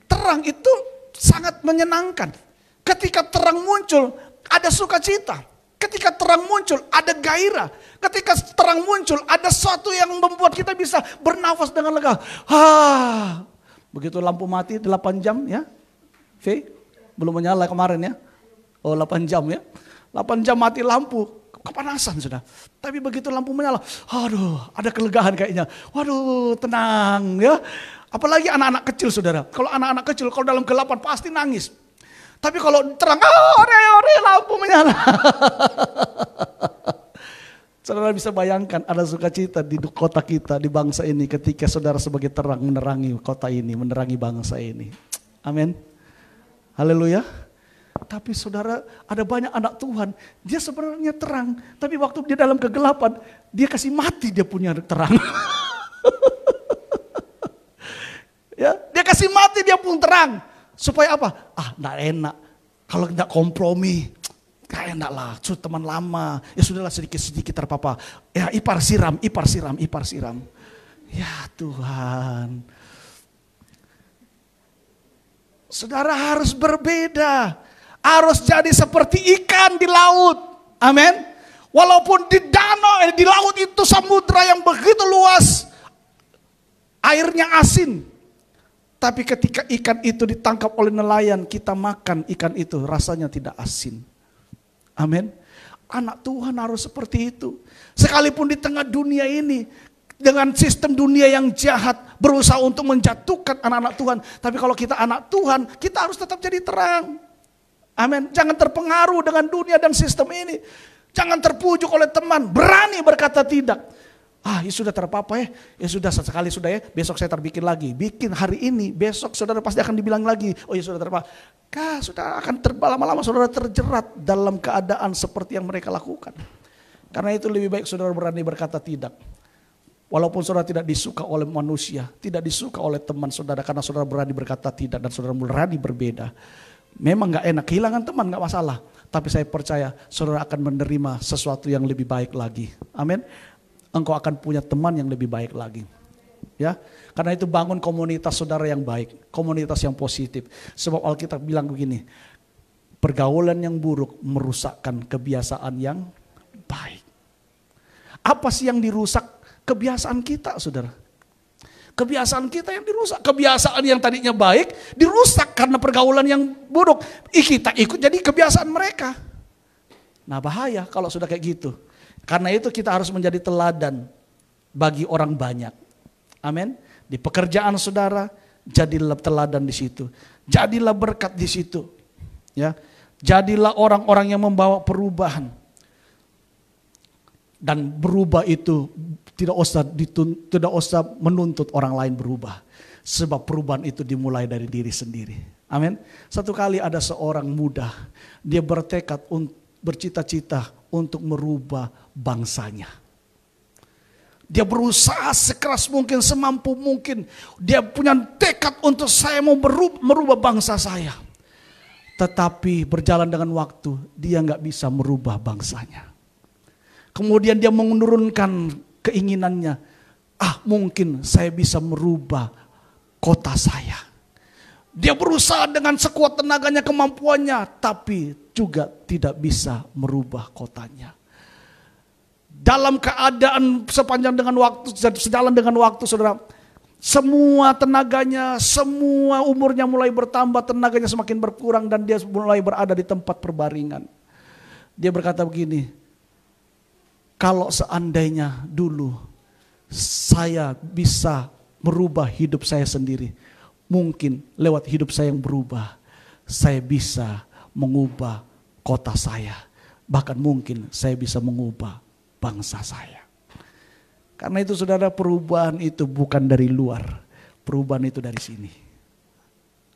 terang itu sangat menyenangkan. Ketika terang muncul, ada sukacita. Ketika terang muncul, ada gairah. Ketika terang muncul, ada sesuatu yang membuat kita bisa bernafas dengan lega. Begitu lampu mati 8 jam ya. V, belum menyala kemarin ya. Oh 8 jam ya. 8 jam mati lampu, kepanasan sudah. Tapi begitu lampu menyala, aduh ada kelegaan kayaknya. Waduh tenang ya. Apalagi anak-anak kecil saudara. Kalau anak-anak kecil, kalau dalam kegelapan pasti nangis. Tapi kalau terang, ore lampu menyala. Saudara bisa bayangkan ada sukacita di kota kita, di bangsa ini ketika saudara sebagai terang menerangi kota ini, menerangi bangsa ini. Amin. Haleluya. Tapi saudara, ada banyak anak Tuhan, dia sebenarnya terang, tapi waktu dia dalam kegelapan, dia kasih mati dia punya terang. Ya, dia kasih mati dia pun terang. Supaya apa? Enggak enak. Kalau enggak kompromi, kayak enggak lah, teman lama. Ya sudahlah sedikit-sedikit terpapa. Ya ipar siram. Ya Tuhan. Saudara harus berbeda. Harus jadi seperti ikan di laut. Amin. Walaupun di danau, di laut itu samudra yang begitu luas. Airnya asin. Tapi ketika ikan itu ditangkap oleh nelayan, kita makan ikan itu rasanya tidak asin. Amin. Anak Tuhan harus seperti itu. Sekalipun di tengah dunia ini, dengan sistem dunia yang jahat, berusaha untuk menjatuhkan anak-anak Tuhan. Tapi kalau kita anak Tuhan, kita harus tetap jadi terang. Amin. Jangan terpengaruh dengan dunia dan sistem ini. Jangan terpujuk oleh teman. Berani berkata tidak. Ya sudah terpapa ya. Ya sudah sekali sudah ya. Besok saya terbikin lagi. Bikin hari ini. Besok saudara pasti akan dibilang lagi. Oh ya sudah terpapa. Sudah akan lama-lama saudara terjerat dalam keadaan seperti yang mereka lakukan. Karena itu lebih baik saudara berani berkata tidak. Walaupun saudara tidak disuka oleh manusia. Tidak disuka oleh teman saudara. Karena saudara berani berkata tidak. Dan saudara berani berbeda. Memang gak enak, kehilangan teman gak masalah. Tapi saya percaya saudara akan menerima sesuatu yang lebih baik lagi. Amin. Engkau akan punya teman yang lebih baik lagi. Ya, karena itu bangun komunitas saudara yang baik. Komunitas yang positif. Sebab Alkitab bilang begini. Pergaulan yang buruk merusakkan kebiasaan yang baik. Apa sih yang dirusak? Kebiasaan kita saudara. Kebiasaan kita yang dirusak. Kebiasaan yang tadinya baik dirusak karena pergaulan yang buruk. Kita ikut jadi kebiasaan mereka. Nah bahaya kalau sudah kayak gitu. Karena itu kita harus menjadi teladan bagi orang banyak. Amin. Di pekerjaan saudara, jadilah teladan di situ. Jadilah berkat di situ. Ya. Jadilah orang-orang yang membawa perubahan. Dan berubah itu tidak usah menuntut orang lain berubah. Sebab perubahan itu dimulai dari diri sendiri. Amin. Satu kali ada seorang muda, dia bertekad bercita-cita untuk merubah bangsanya. Dia berusaha sekeras mungkin, semampu mungkin. Dia punya tekad untuk saya mau merubah bangsa saya. Tetapi berjalan dengan waktu, dia nggak bisa merubah bangsanya. Kemudian dia menurunkan keinginannya, mungkin saya bisa merubah kota saya. Dia berusaha dengan sekuat tenaganya, kemampuannya, tapi juga tidak bisa merubah kotanya. Dalam keadaan sejalan dengan waktu saudara, semua tenaganya, semua umurnya mulai bertambah, tenaganya semakin berkurang dan dia mulai berada di tempat perbaringan. Dia berkata begini, kalau seandainya dulu saya bisa merubah hidup saya sendiri, mungkin lewat hidup saya yang berubah, saya bisa mengubah kota saya. Bahkan mungkin saya bisa mengubah bangsa saya. Karena itu saudara, perubahan itu bukan dari luar, perubahan itu dari sini.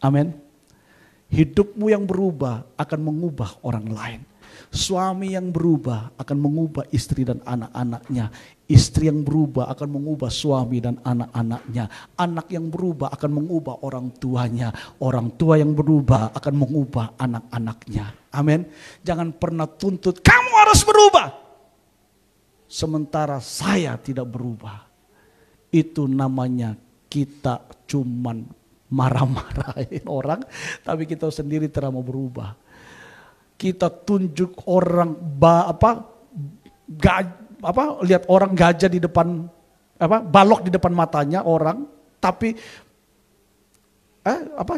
Amin. Hidupmu yang berubah akan mengubah orang lain. Suami yang berubah akan mengubah istri dan anak-anaknya. Istri yang berubah akan mengubah suami dan anak-anaknya. Anak yang berubah akan mengubah orang tuanya. Orang tua yang berubah akan mengubah anak-anaknya. Amin. Jangan pernah tuntut kamu harus berubah sementara saya tidak berubah. Itu namanya kita cuman marah-marahin orang, tapi kita sendiri tidak mau berubah. Kita tunjuk orang lihat orang gajah di depan balok di depan matanya orang, tapi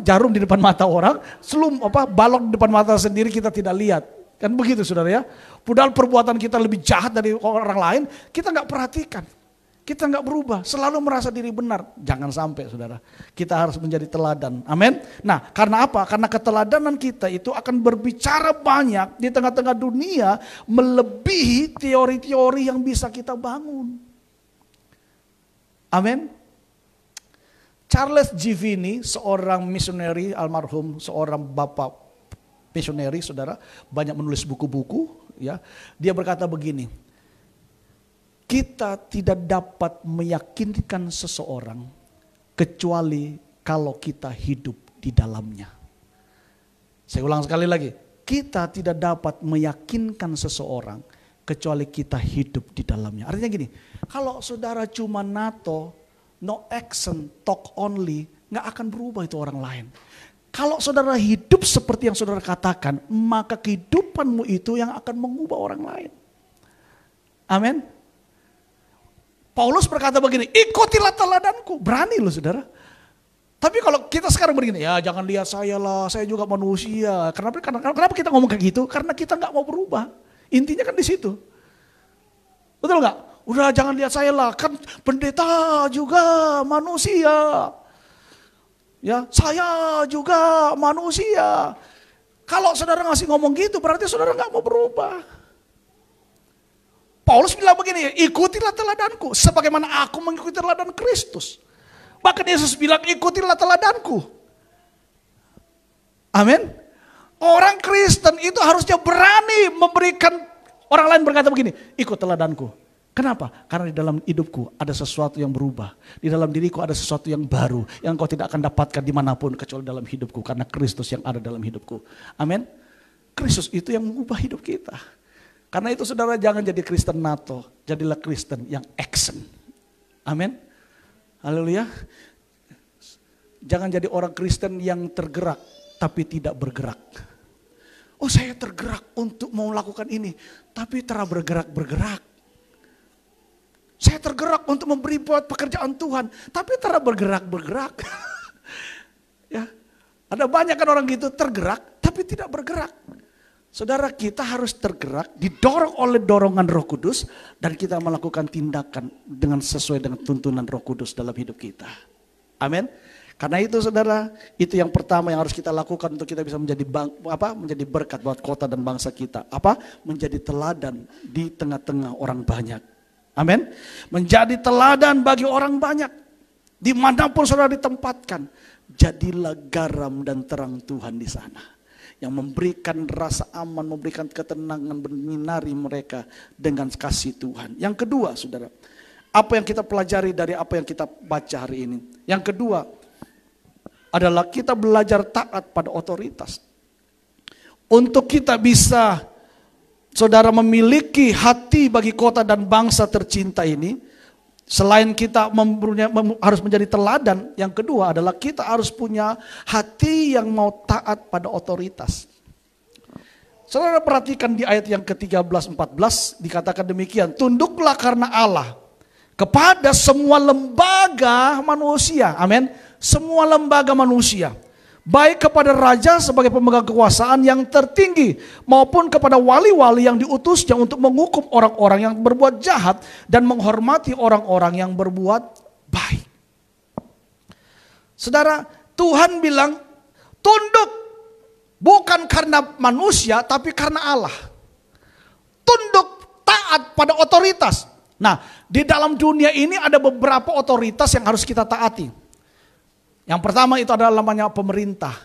jarum di depan mata orang, balok di depan mata sendiri kita tidak lihat. Kan begitu saudara ya. Padahal perbuatan kita lebih jahat dari orang lain, kita nggak perhatikan. Kita nggak berubah, selalu merasa diri benar. Jangan sampai saudara, kita harus menjadi teladan. Amin. Nah karena apa? Karena keteladanan kita itu akan berbicara banyak di tengah-tengah dunia, melebihi teori-teori yang bisa kita bangun. Amin. Charles Givini, seorang misioneri almarhum, seorang bapak misioneri, saudara, banyak menulis buku-buku, ya. Dia berkata begini, kita tidak dapat meyakinkan seseorang kecuali kalau kita hidup di dalamnya. Saya ulang sekali lagi, kita tidak dapat meyakinkan seseorang kecuali kita hidup di dalamnya. Artinya gini, kalau saudara cuma NATO, no action, talk only, gak akan berubah itu orang lain. Kalau saudara hidup seperti yang saudara katakan, maka kehidupanmu itu yang akan mengubah orang lain. Amin. Paulus berkata begini, ikutilah teladanku. Berani loh saudara. Tapi kalau kita sekarang begini, ya jangan lihat saya lah, saya juga manusia. Kenapa kita ngomong kayak gitu? Karena kita gak mau berubah. Intinya kan di situ. Betul gak? Udah jangan lihat saya lah, kan pendeta juga manusia. Ya, saya juga manusia. Kalau saudara ngasih ngomong gitu, berarti saudara gak mau berubah. Paulus bilang begini, ikutilah teladanku, sebagaimana aku mengikuti teladan Kristus. Bahkan Yesus bilang, ikutilah teladanku. Amin. Orang Kristen itu harusnya berani memberikan, orang lain berkata begini, ikut teladanku. Kenapa? Karena di dalam hidupku ada sesuatu yang berubah. Di dalam diriku ada sesuatu yang baru, yang kau tidak akan dapatkan dimanapun kecuali dalam hidupku. Karena Kristus yang ada dalam hidupku. Amin. Kristus itu yang mengubah hidup kita. Karena itu saudara jangan jadi Kristen NATO, jadilah Kristen yang action. Amin. Haleluya. Jangan jadi orang Kristen yang tergerak tapi tidak bergerak. Oh saya tergerak untuk mau melakukan ini, tapi tak bergerak-bergerak. Saya tergerak untuk memberi buat pekerjaan Tuhan, tapi tak bergerak-bergerak. Ya, ada banyak kan orang gitu tergerak, tapi tidak bergerak. Saudara kita harus tergerak, didorong oleh dorongan Roh Kudus, dan kita melakukan tindakan dengan sesuai dengan tuntunan Roh Kudus dalam hidup kita. Amin. Karena itu saudara, itu yang pertama yang harus kita lakukan untuk kita bisa menjadi menjadi berkat buat kota dan bangsa kita. Menjadi teladan di tengah-tengah orang banyak. Amin. Menjadi teladan bagi orang banyak. Dimanapun saudara ditempatkan, jadilah garam dan terang Tuhan di sana. Yang memberikan rasa aman, memberikan ketenangan, menyinari mereka dengan kasih Tuhan. Yang kedua saudara, apa yang kita pelajari dari apa yang kita baca hari ini. Yang kedua adalah kita belajar taat pada otoritas. Untuk kita bisa, saudara, memiliki hati bagi kota dan bangsa tercinta ini, selain kita harus menjadi teladan, yang kedua adalah kita harus punya hati yang mau taat pada otoritas. Saudara perhatikan di ayat yang ke-13-14 dikatakan demikian, tunduklah karena Allah kepada semua lembaga manusia. Amin. Semua lembaga manusia, baik kepada raja sebagai pemegang kekuasaan yang tertinggi, maupun kepada wali-wali yang diutusnya untuk menghukum orang-orang yang berbuat jahat dan menghormati orang-orang yang berbuat baik. Saudara, Tuhan bilang tunduk bukan karena manusia tapi karena Allah. Tunduk, taat pada otoritas. Nah, di dalam dunia ini ada beberapa otoritas yang harus kita taati. Yang pertama itu adalah namanya pemerintah.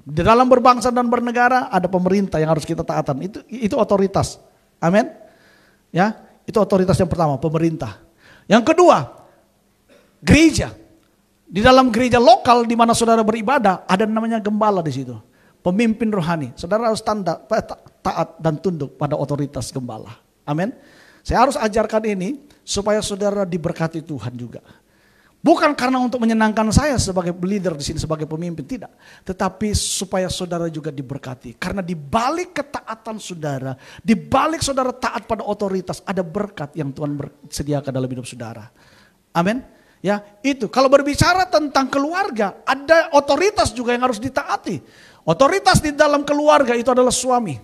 Di dalam berbangsa dan bernegara ada pemerintah yang harus kita taatan. Itu otoritas. Amin. Ya, itu otoritas yang pertama, pemerintah. Yang kedua, gereja. Di dalam gereja lokal di mana saudara beribadah ada namanya gembala di situ. Pemimpin rohani. Saudara harus taat dan tunduk pada otoritas gembala. Amin. Saya harus ajarkan ini supaya saudara diberkati Tuhan juga. Bukan karena untuk menyenangkan saya sebagai leader di sini, sebagai pemimpin, tidak. Tetapi supaya saudara juga diberkati. Karena di balik ketaatan saudara, di balik saudara taat pada otoritas, ada berkat yang Tuhan sediakan dalam hidup saudara. Amin. Ya, itu. Kalau berbicara tentang keluarga, ada otoritas juga yang harus ditaati. Otoritas di dalam keluarga itu adalah suami.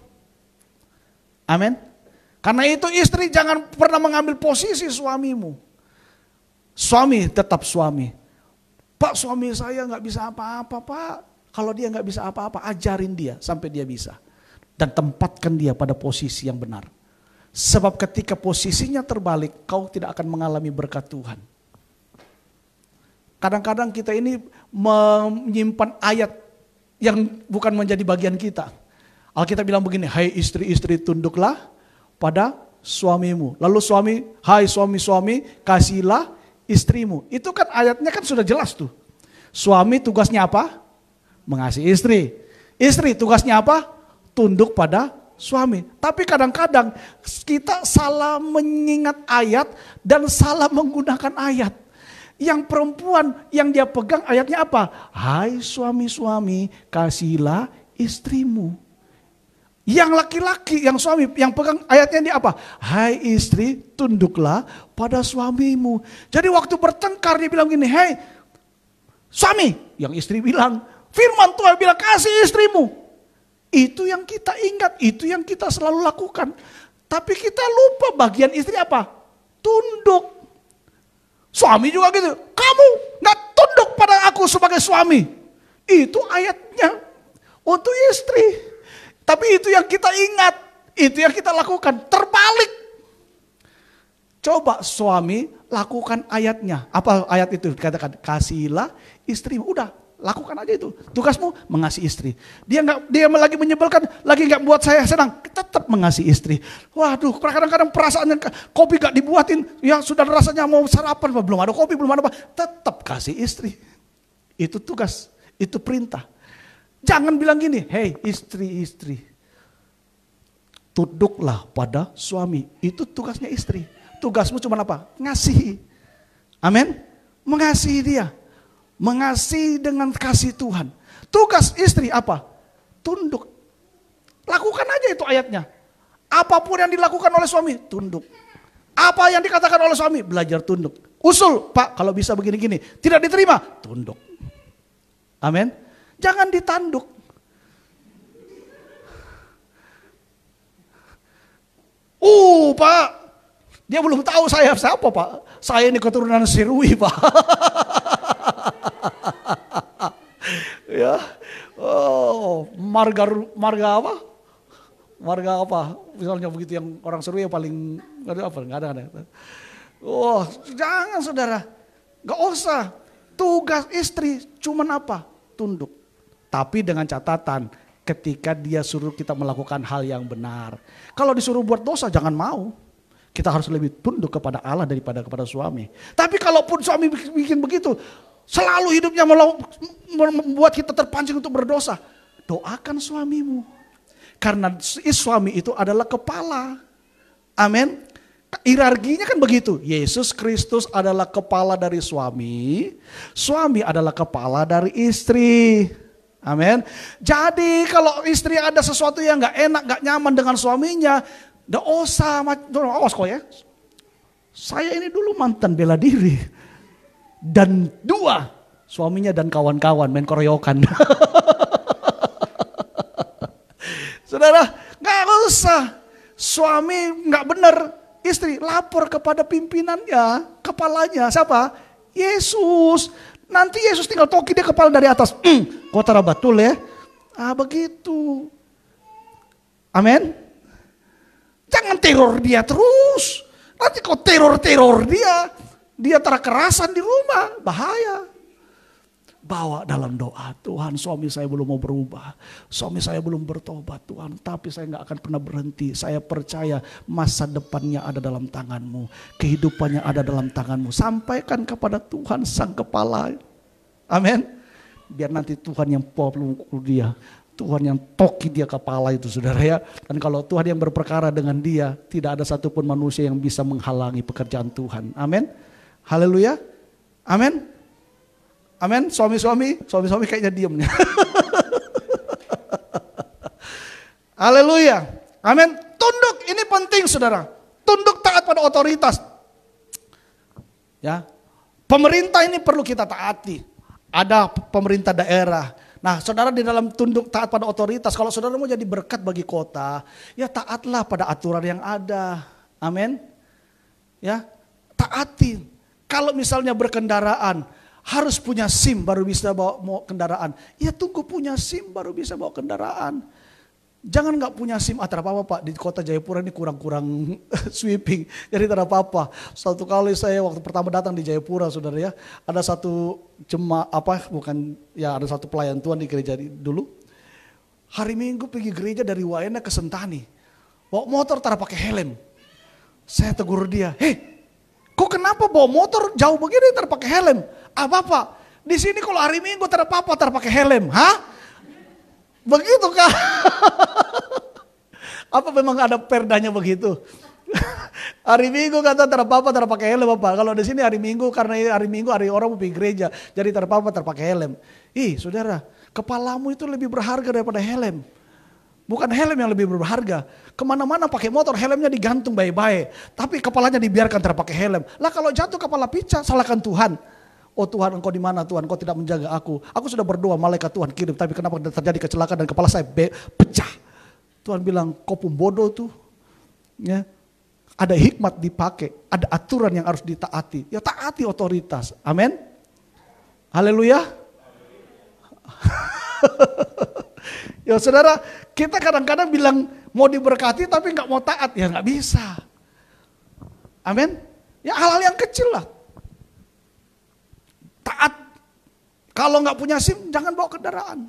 Amin. Karena itu istri jangan pernah mengambil posisi suamimu. Suami tetap suami. Pak, suami saya gak bisa apa-apa pak. Kalau dia gak bisa apa-apa, ajarin dia sampai dia bisa. Dan tempatkan dia pada posisi yang benar. Sebab ketika posisinya terbalik, kau tidak akan mengalami berkat Tuhan. Kadang-kadang kita ini menyimpan ayat yang bukan menjadi bagian kita. Alkitab bilang begini, hai istri-istri tunduklah pada suamimu. Lalu suami, hai suami-suami kasihilah istrimu. Itu kan ayatnya kan sudah jelas tuh. Suami tugasnya apa? Mengasihi istri. Istri tugasnya apa? Tunduk pada suami. Tapi kadang-kadang kita salah mengingat ayat dan salah menggunakan ayat. Yang perempuan yang dia pegang ayatnya apa? Hai suami-suami kasihilah istrimu. Yang laki-laki, yang suami, yang pegang ayatnya dia apa? Hai istri tunduklah pada suamimu. Jadi waktu bertengkar dia bilang gini, hei suami, yang istri bilang, firman Tuhan bilang kasih istrimu. Itu yang kita ingat, itu yang kita selalu lakukan. Tapi kita lupa bagian istri apa? Tunduk. Suami juga gitu, kamu gak tunduk pada aku sebagai suami. Itu ayatnya untuk istri. Tapi itu yang kita ingat, itu yang kita lakukan. Terbalik. Coba suami lakukan ayatnya. Apa ayat itu? Katakan kasihilah istrimu. Udah, lakukan aja itu. Tugasmu mengasihi istri. Dia lagi menyebalkan, lagi nggak buat saya senang. Tetap mengasihi istri. Waduh, kadang-kadang perasaannya kopi gak dibuatin. Ya sudah rasanya mau sarapan, belum ada kopi, belum ada apa. Tetap kasih istri. Itu tugas, itu perintah. Jangan bilang gini, hei istri-istri. Tunduklah pada suami. Itu tugasnya istri. Tugasmu cuma apa? Ngasihi. Amin. Mengasihi dia. Mengasihi dengan kasih Tuhan. Tugas istri apa? Tunduk. Lakukan aja itu ayatnya. Apapun yang dilakukan oleh suami, tunduk. Apa yang dikatakan oleh suami, belajar tunduk. Usul, Pak, kalau bisa begini-gini. Tidak diterima, tunduk. Amin. Jangan ditanduk. Pak, dia belum tahu saya siapa, Pak. Saya ini keturunan Sirui, Pak. Ya, marga apa? Marga apa? Misalnya begitu yang orang Sirui yang paling nggak ada. Jangan saudara, nggak usah. Tugas istri cuman apa? Tunduk. Tapi dengan catatan, ketika dia suruh kita melakukan hal yang benar. Kalau disuruh buat dosa, jangan mau. Kita harus lebih tunduk kepada Allah daripada kepada suami. Tapi kalaupun suami bikin begitu, selalu hidupnya membuat kita terpancing untuk berdosa. Doakan suamimu. Karena suami itu adalah kepala. Amin. Hierarkinya kan begitu. Yesus Kristus adalah kepala dari suami. Suami adalah kepala dari istri. Amin. Jadi kalau istri ada sesuatu yang gak enak, gak nyaman dengan suaminya, gak usah, awas kok ya. Saya ini dulu mantan bela diri. Dan 2, suaminya dan kawan-kawan main keroyokan. Saudara, gak usah. Suami gak benar, istri lapor kepada pimpinannya, kepalanya. Siapa? Yesus. Nanti Yesus tinggal toki dia kepala dari atas. Kotara betul ya. Begitu. Amin. Jangan teror dia terus. Nanti kau teror dia. Dia terkerasan di rumah. Bahaya. Bawa dalam doa. Tuhan, suami saya belum mau berubah. Suami saya belum bertobat Tuhan. Tapi saya gak akan pernah berhenti. Saya percaya masa depannya ada dalam tanganmu. Kehidupannya ada dalam tanganmu. Sampaikan kepada Tuhan sang kepala. Amin. Biar nanti Tuhan yang pelukul dia. Tuhan yang toki dia kepala itu saudara ya. Dan kalau Tuhan yang berperkara dengan dia, tidak ada satupun manusia yang bisa menghalangi pekerjaan Tuhan. Amin. Haleluya. Amin. Amin. Suami-suami kayaknya diem nih. Haleluya. Amin. Tunduk, ini penting saudara. Tunduk taat pada otoritas. Ya. Pemerintah ini perlu kita taati. Ada pemerintah daerah. Nah, saudara di dalam tunduk taat pada otoritas, kalau saudara mau jadi berkat bagi kota, ya taatlah pada aturan yang ada. Amin. Ya, taati. Kalau misalnya berkendaraan, harus punya SIM baru bisa bawa kendaraan. Ya tunggu punya SIM baru bisa bawa kendaraan. Jangan nggak punya SIM, tidak apa-apa Pak, di kota Jayapura ini kurang-kurang sweeping, jadi tidak apa-apa. Satu kali saya waktu pertama datang di Jayapura, saudara ya, ada satu ada satu pelayan Tuhan di gereja dulu. Hari Minggu pergi gereja dari Waena ke Sentani, bawa motor tidak pakai helm. Saya tegur dia, kok kenapa bawa motor jauh begini tidak pakai helm? Bapak, di sini kalau hari Minggu tidak apa-apa tidak pakai helm, Begitu kah? Apa memang ada perdanya begitu? Hari Minggu kata tidak apa-apa tidak pakai helm Bapak. Kalau di sini hari Minggu karena hari Minggu hari orang mau pergi gereja, jadi tidak apa-apa tidak pakai helm. Saudara, kepalamu itu lebih berharga daripada helm. Bukan helm yang lebih berharga. Kemana-mana pakai motor helmnya digantung baik-baik, tapi kepalanya dibiarkan tidak pakai helm. Lah kalau jatuh kepala pecah, salahkan Tuhan. Oh Tuhan, Engkau di mana Tuhan? Engkau tidak menjaga aku. Aku sudah berdoa malaikat Tuhan kirim, tapi kenapa terjadi kecelakaan dan kepala saya pecah? Tuhan bilang, kau pun bodoh tuh. Ya, ada hikmat dipakai, ada aturan yang harus ditaati. Ya taati otoritas. Amin. Haleluya. Ya saudara, kita kadang-kadang bilang mau diberkati tapi nggak mau taat, ya nggak bisa. Amin. Ya hal-hal yang kecil lah. Taat. Kalau nggak punya SIM, jangan bawa kendaraan.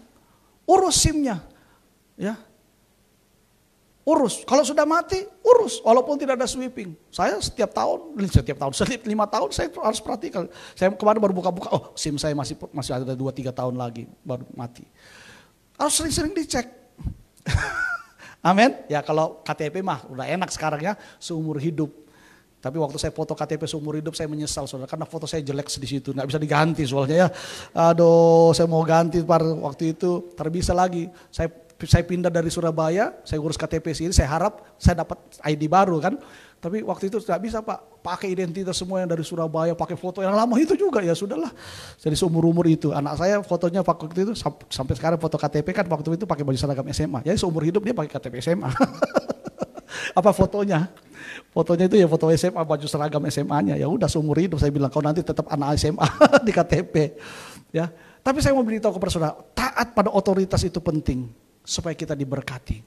Urus SIM-nya. Ya. Urus. Kalau sudah mati, urus. Walaupun tidak ada sweeping. Saya setiap 5 tahun saya harus perhatikan. Saya kemarin baru buka-buka, SIM saya masih ada 2-3 tahun lagi baru mati. Harus sering-sering dicek. Amin. Ya kalau KTP mah udah enak sekarang ya, seumur hidup. Tapi waktu saya foto KTP seumur hidup saya menyesal saudara, karena foto saya jelek di situ, nggak bisa diganti soalnya ya. Aduh, saya mau ganti pada waktu itu, terbisa lagi. Saya pindah dari Surabaya, saya urus KTP sini, saya harap saya dapat ID baru kan. Tapi waktu itu nggak bisa Pak, pakai identitas semua yang dari Surabaya, pakai foto yang lama itu juga, ya sudahlah. Jadi seumur-umur itu, anak saya fotonya waktu itu sampai sekarang foto KTP kan waktu itu pakai baju seragam SMA. Jadi seumur hidup dia pakai KTP SMA. Apa fotonya? Fotonya itu ya foto SMA, baju seragam SMA-nya. Ya udah seumur hidup saya bilang, kau nanti tetap anak SMA di KTP. Ya. Tapi saya mau beritahu kepada saudara, taat pada otoritas itu penting supaya kita diberkati.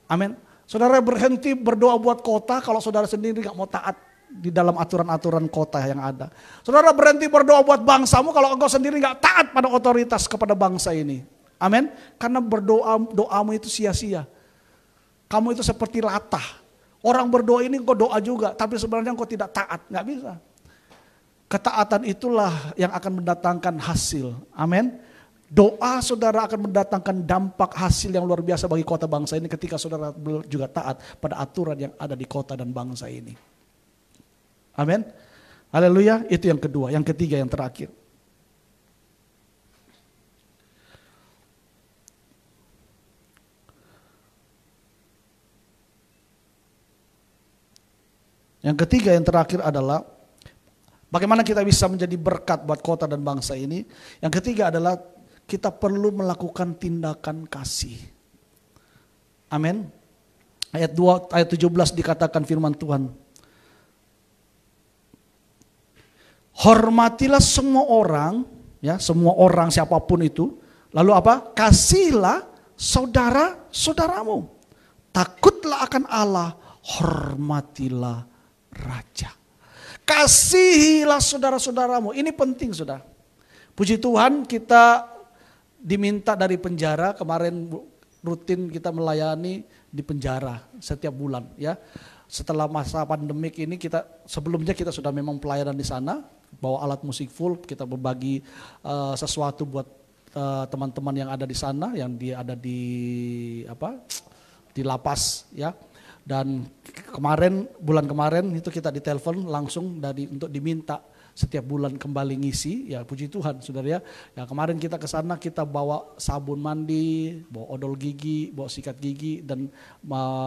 Amin. Saudara berhenti berdoa buat kota kalau saudara sendiri gak mau taat di dalam aturan-aturan kota yang ada. Saudara berhenti berdoa buat bangsamu kalau engkau sendiri gak taat pada otoritas kepada bangsa ini. Amin. Karena doamu itu sia-sia. Kamu itu seperti latah. Orang berdoa ini engkau doa juga, tapi sebenarnya engkau tidak taat, nggak bisa. Ketaatan itulah yang akan mendatangkan hasil. Amin. Doa saudara akan mendatangkan dampak hasil yang luar biasa bagi kota bangsa ini ketika saudara juga taat pada aturan yang ada di kota dan bangsa ini. Amin. Haleluya. Itu yang kedua. Yang ketiga, yang terakhir. Yang ketiga, yang terakhir adalah bagaimana kita bisa menjadi berkat buat kota dan bangsa ini. Yang ketiga adalah kita perlu melakukan tindakan kasih. Amin. Ayat 17 dikatakan firman Tuhan. Hormatilah semua orang, ya, semua orang siapapun itu. Lalu apa? Kasihilah saudara-saudaramu. Takutlah akan Allah, hormatilah raja. Kasihilah saudara-saudaramu. Ini penting saudara. Puji Tuhan kita diminta dari penjara. Kemarin rutin kita melayani di penjara setiap bulan ya. Setelah masa pandemik ini sebelumnya kita sudah memang pelayanan di sana. Bawa alat musik full, kita berbagi sesuatu buat teman-teman yang ada di sana, yang dia ada di lapas ya. Dan bulan kemarin itu kita ditelepon langsung untuk diminta setiap bulan kembali ngisi, ya puji Tuhan saudara ya. Ya kemarin kita ke sana kita bawa sabun mandi, bawa odol gigi, bawa sikat gigi dan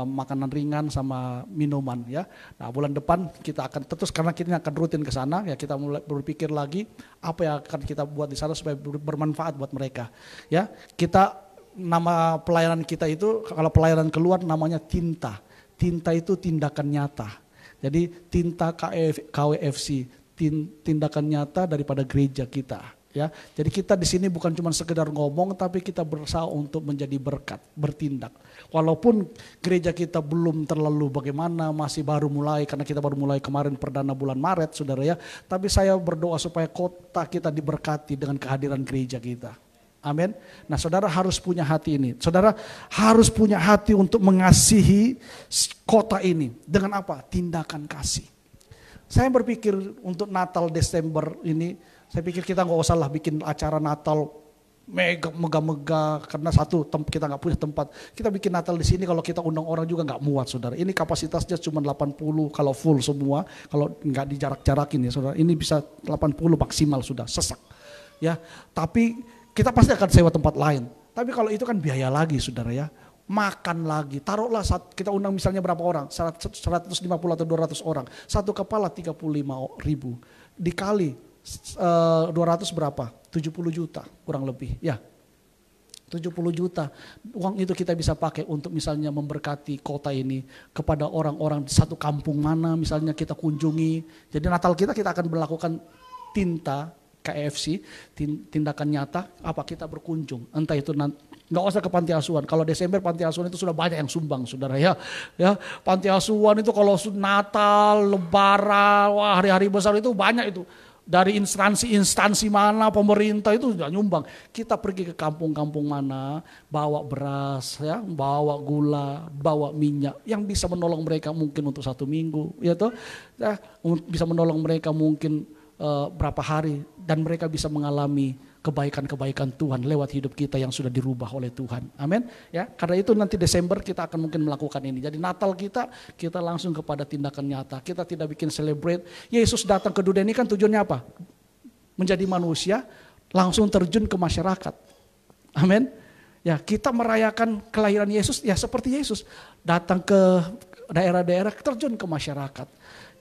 makanan ringan sama minuman ya. Nah bulan depan kita akan terus karena kita akan rutin ke sana ya, kita mulai berpikir lagi apa yang akan kita buat di sana supaya bermanfaat buat mereka. Ya, nama pelayanan kita itu kalau pelayanan keluar namanya Tinta. Tinta itu tindakan nyata. Jadi Tinta KWFC, tindakan nyata daripada gereja kita. Ya, jadi kita di sini bukan cuma sekedar ngomong, tapi kita berusaha untuk menjadi berkat, bertindak. Walaupun gereja kita belum terlalu bagaimana, masih baru mulai, karena kita baru mulai kemarin perdana bulan Maret, saudara ya. Tapi saya berdoa supaya kota kita diberkati dengan kehadiran gereja kita. Amin. Nah, saudara harus punya hati ini. Saudara harus punya hati untuk mengasihi kota ini. Dengan apa? Tindakan kasih. Saya berpikir untuk Natal Desember ini, saya pikir kita nggak usah lah bikin acara Natal megah-megah karena kita nggak punya tempat. Kita bikin Natal di sini, kalau kita undang orang juga nggak muat, saudara. Ini kapasitasnya cuma 80 kalau full semua, kalau nggak dijarak-jarakin ya, saudara. Ini bisa 80 maksimal sudah sesak. Ya, tapi kita pasti akan sewa tempat lain. Tapi kalau itu kan biaya lagi, saudara ya. Makan lagi, taruhlah kita undang misalnya berapa orang, 150 atau 200 orang. Satu kepala 35.000 dikali 200 berapa? 70 juta kurang lebih. Ya, 70 juta. Uang itu kita bisa pakai untuk misalnya memberkati kota ini kepada orang-orang di satu kampung mana misalnya kita kunjungi. Jadi Natal kita akan melakukan KFC, tindakan nyata, apa kita berkunjung. Entah itu nggak usah ke panti asuhan. Kalau Desember panti asuhan itu sudah banyak yang sumbang, saudara ya. Ya, panti asuhan itu kalau Natal, Lebaran, wah hari-hari besar itu banyak itu. Dari instansi mana, pemerintah itu sudah nyumbang. Kita pergi ke kampung-kampung mana, bawa beras, ya, bawa gula, bawa minyak, yang bisa menolong mereka mungkin untuk 1 minggu, ya toh, ya, bisa menolong mereka mungkin berapa hari, dan mereka bisa mengalami kebaikan-kebaikan Tuhan lewat hidup kita yang sudah dirubah oleh Tuhan. Amin. Ya, karena itu nanti Desember kita akan mungkin melakukan ini. Jadi Natal kita langsung kepada tindakan nyata. Kita tidak bikin celebrate. Yesus datang ke dunia ini kan tujuannya apa? Menjadi manusia, langsung terjun ke masyarakat. Amin. Ya, kita merayakan kelahiran Yesus ya seperti Yesus datang ke daerah-daerah, terjun ke masyarakat.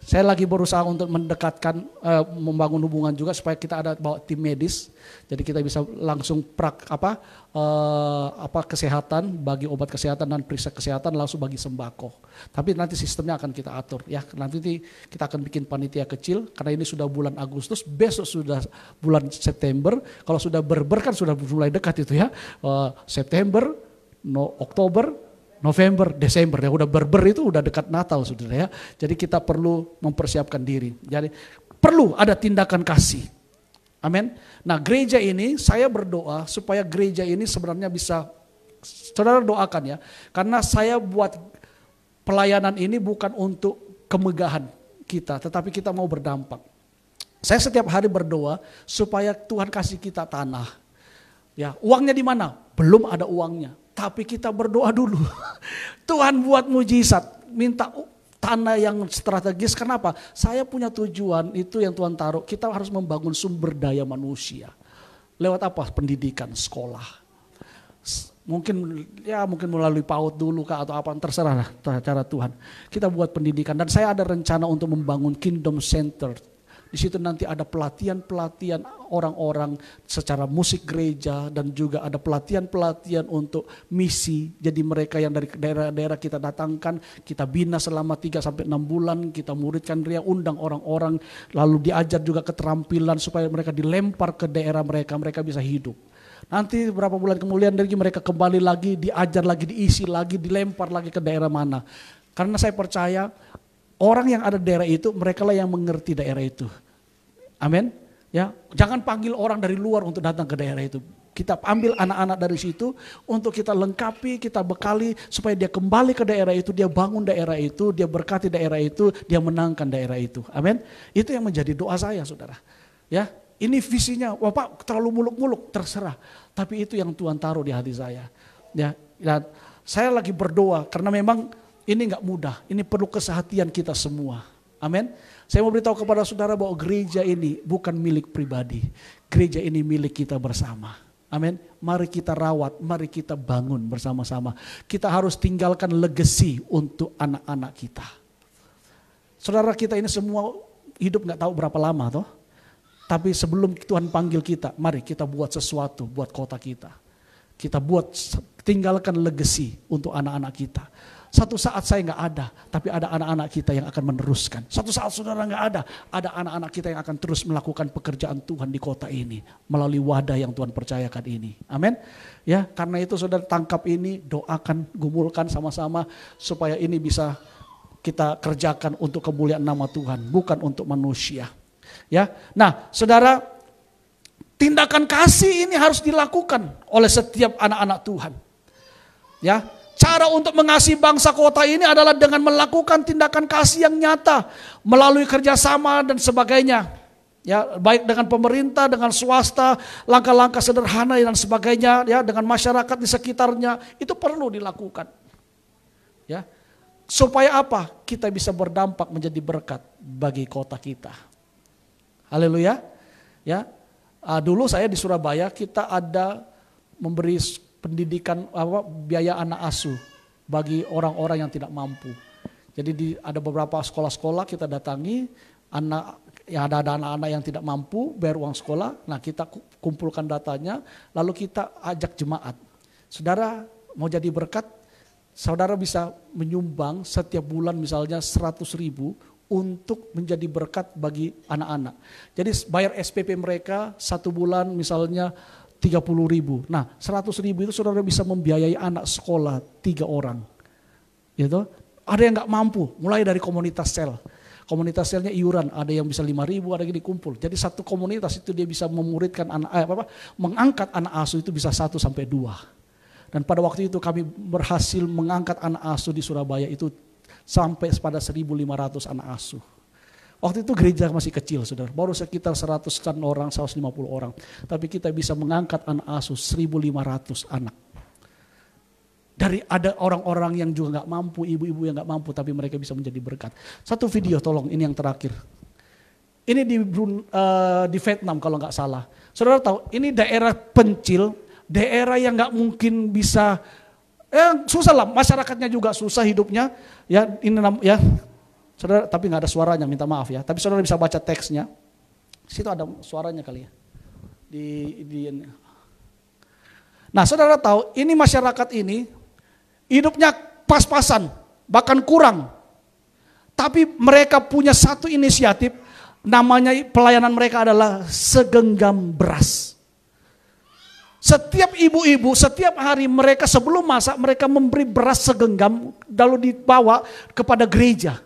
Saya lagi berusaha untuk mendekatkan, membangun hubungan juga supaya kita ada bawa tim medis. Jadi kita bisa langsung kesehatan, bagi obat kesehatan dan periksa kesehatan, langsung bagi sembako. Tapi nanti sistemnya akan kita atur ya. Nanti kita akan bikin panitia kecil karena ini sudah bulan Agustus, besok sudah bulan September. Kalau sudah kan sudah mulai dekat itu ya. September, Oktober, November, Desember ya, udah itu udah dekat Natal, saudara ya. Jadi kita perlu mempersiapkan diri. Jadi perlu ada tindakan kasih. Amin. Nah, gereja ini saya berdoa supaya gereja ini sebenarnya bisa, saudara doakan ya. Karena saya buat pelayanan ini bukan untuk kemegahan kita, tetapi kita mau berdampak. Saya setiap hari berdoa supaya Tuhan kasih kita tanah. Ya, uangnya di mana? Belum ada uangnya. Tapi kita berdoa dulu. Tuhan buat mujizat, minta tanah yang strategis. Kenapa? Saya punya tujuan itu yang Tuhan taruh. Kita harus membangun sumber daya manusia. Lewat apa? Pendidikan, sekolah. Mungkin melalui PAUD dulu kah atau apa, terserah lah cara Tuhan. Kita buat pendidikan dan saya ada rencana untuk membangun Kingdom Center. Di situ nanti ada pelatihan-pelatihan orang-orang secara musik gereja dan juga ada pelatihan-pelatihan untuk misi. Jadi mereka yang dari daerah-daerah kita datangkan, kita bina selama 3-6 bulan, kita muridkan dia, undang orang-orang, lalu diajar juga keterampilan supaya mereka dilempar ke daerah mereka bisa hidup. Nanti beberapa bulan kemudian dari mereka kembali lagi, diajar lagi, diisi lagi, dilempar lagi ke daerah mana. Karena saya percaya orang yang ada di daerah itu, mereka lah yang mengerti daerah itu. Amin. Ya, jangan panggil orang dari luar untuk datang ke daerah itu. Kita ambil anak-anak dari situ untuk kita lengkapi, kita bekali supaya dia kembali ke daerah itu, dia bangun daerah itu, dia berkati daerah itu, dia menangkan daerah itu. Amin. Itu yang menjadi doa saya, saudara. Ya, ini visinya. Wah, Pak, terlalu muluk-muluk, terserah. Tapi itu yang Tuhan taruh di hati saya. Ya, dan saya lagi berdoa karena memang ini enggak mudah. Ini perlu kesehatian kita semua. Amin. Saya mau beritahu kepada saudara bahwa gereja ini bukan milik pribadi. Gereja ini milik kita bersama. Amin. Mari kita rawat, mari kita bangun bersama-sama. Kita harus tinggalkan legacy untuk anak-anak kita. Saudara kita ini semua hidup gak tahu berapa lama toh. Tapi sebelum Tuhan panggil kita, mari kita buat sesuatu buat kota kita. Kita tinggalkan legacy untuk anak-anak kita. Satu saat saya nggak ada, tapi ada anak-anak kita yang akan meneruskan. Satu saat saudara nggak ada anak-anak kita yang akan terus melakukan pekerjaan Tuhan di kota ini melalui wadah yang Tuhan percayakan ini. Amin. Ya, karena itu saudara tangkap ini, doakan, gumulkan sama-sama supaya ini bisa kita kerjakan untuk kemuliaan nama Tuhan, bukan untuk manusia. Ya, nah saudara, tindakan kasih ini harus dilakukan oleh setiap anak-anak Tuhan. Ya, cara untuk mengasihi bangsa kota ini adalah dengan melakukan tindakan kasih yang nyata melalui kerjasama dan sebagainya. Ya, baik dengan pemerintah, dengan swasta, langkah-langkah sederhana dan sebagainya, ya, dengan masyarakat di sekitarnya itu perlu dilakukan. Ya. Supaya apa? Kita bisa berdampak menjadi berkat bagi kota kita. Haleluya. Ya. Dulu saya di Surabaya kita ada memberi pendidikan biaya anak asuh bagi orang-orang yang tidak mampu. Jadi ada beberapa sekolah-sekolah kita datangi, ada anak-anak yang tidak mampu bayar uang sekolah. Nah, kita kumpulkan datanya, lalu kita ajak jemaat. Saudara mau jadi berkat? Saudara bisa menyumbang setiap bulan misalnya 100.000 untuk menjadi berkat bagi anak-anak. Jadi bayar SPP mereka 1 bulan misalnya 30.000. Nah 100.000 itu saudara bisa membiayai anak sekolah 3 orang. Gitu. Ada yang gak mampu, mulai dari komunitas sel. Komunitas selnya iuran, ada yang bisa 5.000, ada yang dikumpul. Jadi satu komunitas itu dia bisa memuridkan mengangkat anak asuh itu bisa 1 sampai 2. Dan pada waktu itu kami berhasil mengangkat anak asuh di Surabaya itu sampai pada 1.500 anak asuh. Waktu itu gereja masih kecil, saudara. Baru sekitar 100-an orang, 150 orang. Tapi kita bisa mengangkat anak asuh 1.500 anak. Dari ada orang-orang yang juga gak mampu, ibu-ibu yang gak mampu, tapi mereka bisa menjadi berkat. Satu video tolong, ini yang terakhir. Ini di Vietnam kalau gak salah. Saudara tahu, ini daerah pencil, daerah yang gak mungkin bisa, susah lah, masyarakatnya juga susah hidupnya. Ya, ini ya, saudara, tapi nggak ada suaranya, minta maaf ya. Tapi saudara bisa baca teksnya. Situ ada suaranya kali ya. Nah, saudara tahu, ini masyarakat ini hidupnya pas-pasan, bahkan kurang. Tapi mereka punya satu inisiatif, namanya pelayanan mereka adalah segenggam beras. Setiap ibu-ibu, setiap hari mereka sebelum masak, mereka memberi beras segenggam, lalu dibawa kepada gereja.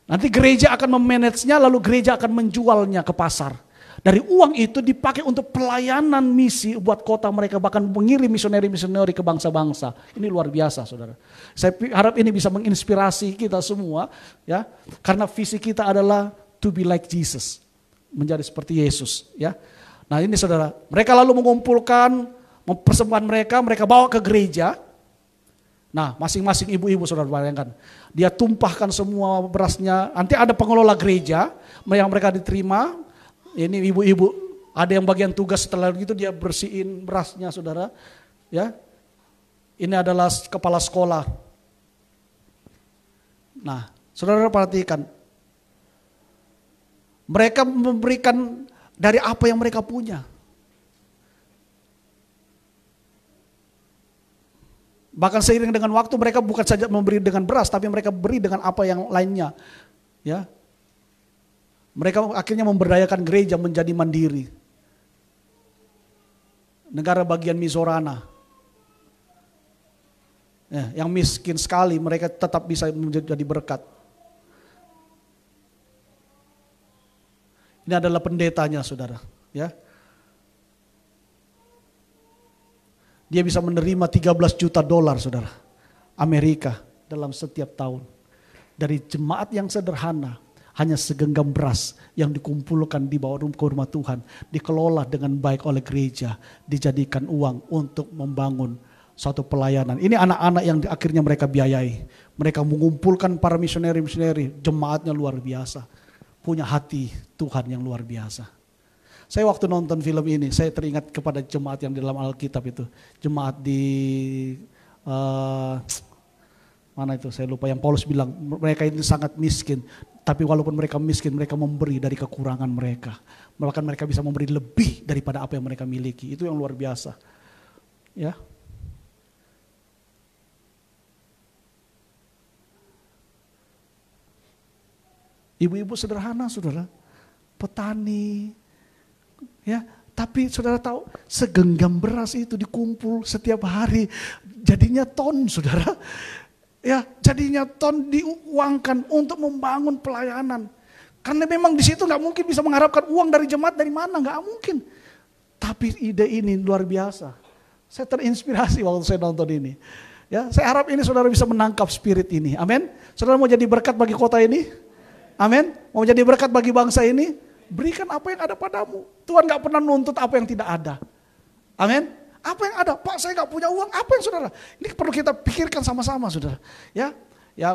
Nanti gereja akan memanagenya, lalu gereja akan menjualnya ke pasar. Dari uang itu dipakai untuk pelayanan misi buat kota mereka, bahkan mengirim misioneri-misioneri ke bangsa-bangsa. Ini luar biasa, saudara. Saya harap ini bisa menginspirasi kita semua, ya, karena visi kita adalah to be like Jesus, menjadi seperti Yesus, ya. Nah ini saudara, mereka lalu mengumpulkan persembahan mereka bawa ke gereja. Nah masing-masing ibu-ibu saudara bayangkan, dia tumpahkan semua berasnya. Nanti ada pengelola gereja yang mereka diterima. Ini ibu-ibu, ada yang bagian tugas setelah itu dia bersihin berasnya saudara. Ya, ini adalah kepala sekolah. Nah saudara perhatikan, mereka memberikan dari apa yang mereka punya. Bahkan seiring dengan waktu mereka bukan saja memberi dengan beras, tapi mereka beri dengan apa yang lainnya. Ya, mereka akhirnya memberdayakan gereja menjadi mandiri. Negara bagian Mizorana. Ya, yang miskin sekali mereka tetap bisa menjadi berkat. Ini adalah pendetanya saudara, ya. Dia bisa menerima 13 juta dolar saudara, Amerika dalam setiap tahun. Dari jemaat yang sederhana, hanya segenggam beras yang dikumpulkan di bawah rumah Tuhan, dikelola dengan baik oleh gereja, dijadikan uang untuk membangun suatu pelayanan. Ini anak-anak yang akhirnya mereka biayai. Mereka mengumpulkan para misioneri-misioneri, jemaatnya luar biasa. Punya hati Tuhan yang luar biasa. Saya waktu nonton film ini, saya teringat kepada jemaat yang di dalam Alkitab itu. Jemaat di, mana itu saya lupa, yang Paulus bilang, mereka ini sangat miskin. Tapi walaupun mereka miskin, mereka memberi dari kekurangan mereka. Bahkan mereka bisa memberi lebih daripada apa yang mereka miliki. Itu yang luar biasa. Ya. Ibu-ibu sederhana, saudara, petani, ya. Tapi saudara tahu, segenggam beras itu dikumpul setiap hari, jadinya ton, saudara. Ya, jadinya ton diuangkan untuk membangun pelayanan. Karena memang di situ nggak mungkin bisa mengharapkan uang dari jemaat, dari mana, nggak mungkin. Tapi ide ini luar biasa. Saya terinspirasi waktu saya nonton ini. Ya, saya harap ini saudara bisa menangkap spirit ini. Amin. Saudara mau jadi berkat bagi kota ini? Amin. Mau jadi berkat bagi bangsa ini? Berikan apa yang ada padamu. Tuhan gak pernah nuntut apa yang tidak ada. Amin. Apa yang ada? Pak, saya gak punya uang. Apa yang saudara? Ini perlu kita pikirkan sama-sama, saudara. Ya,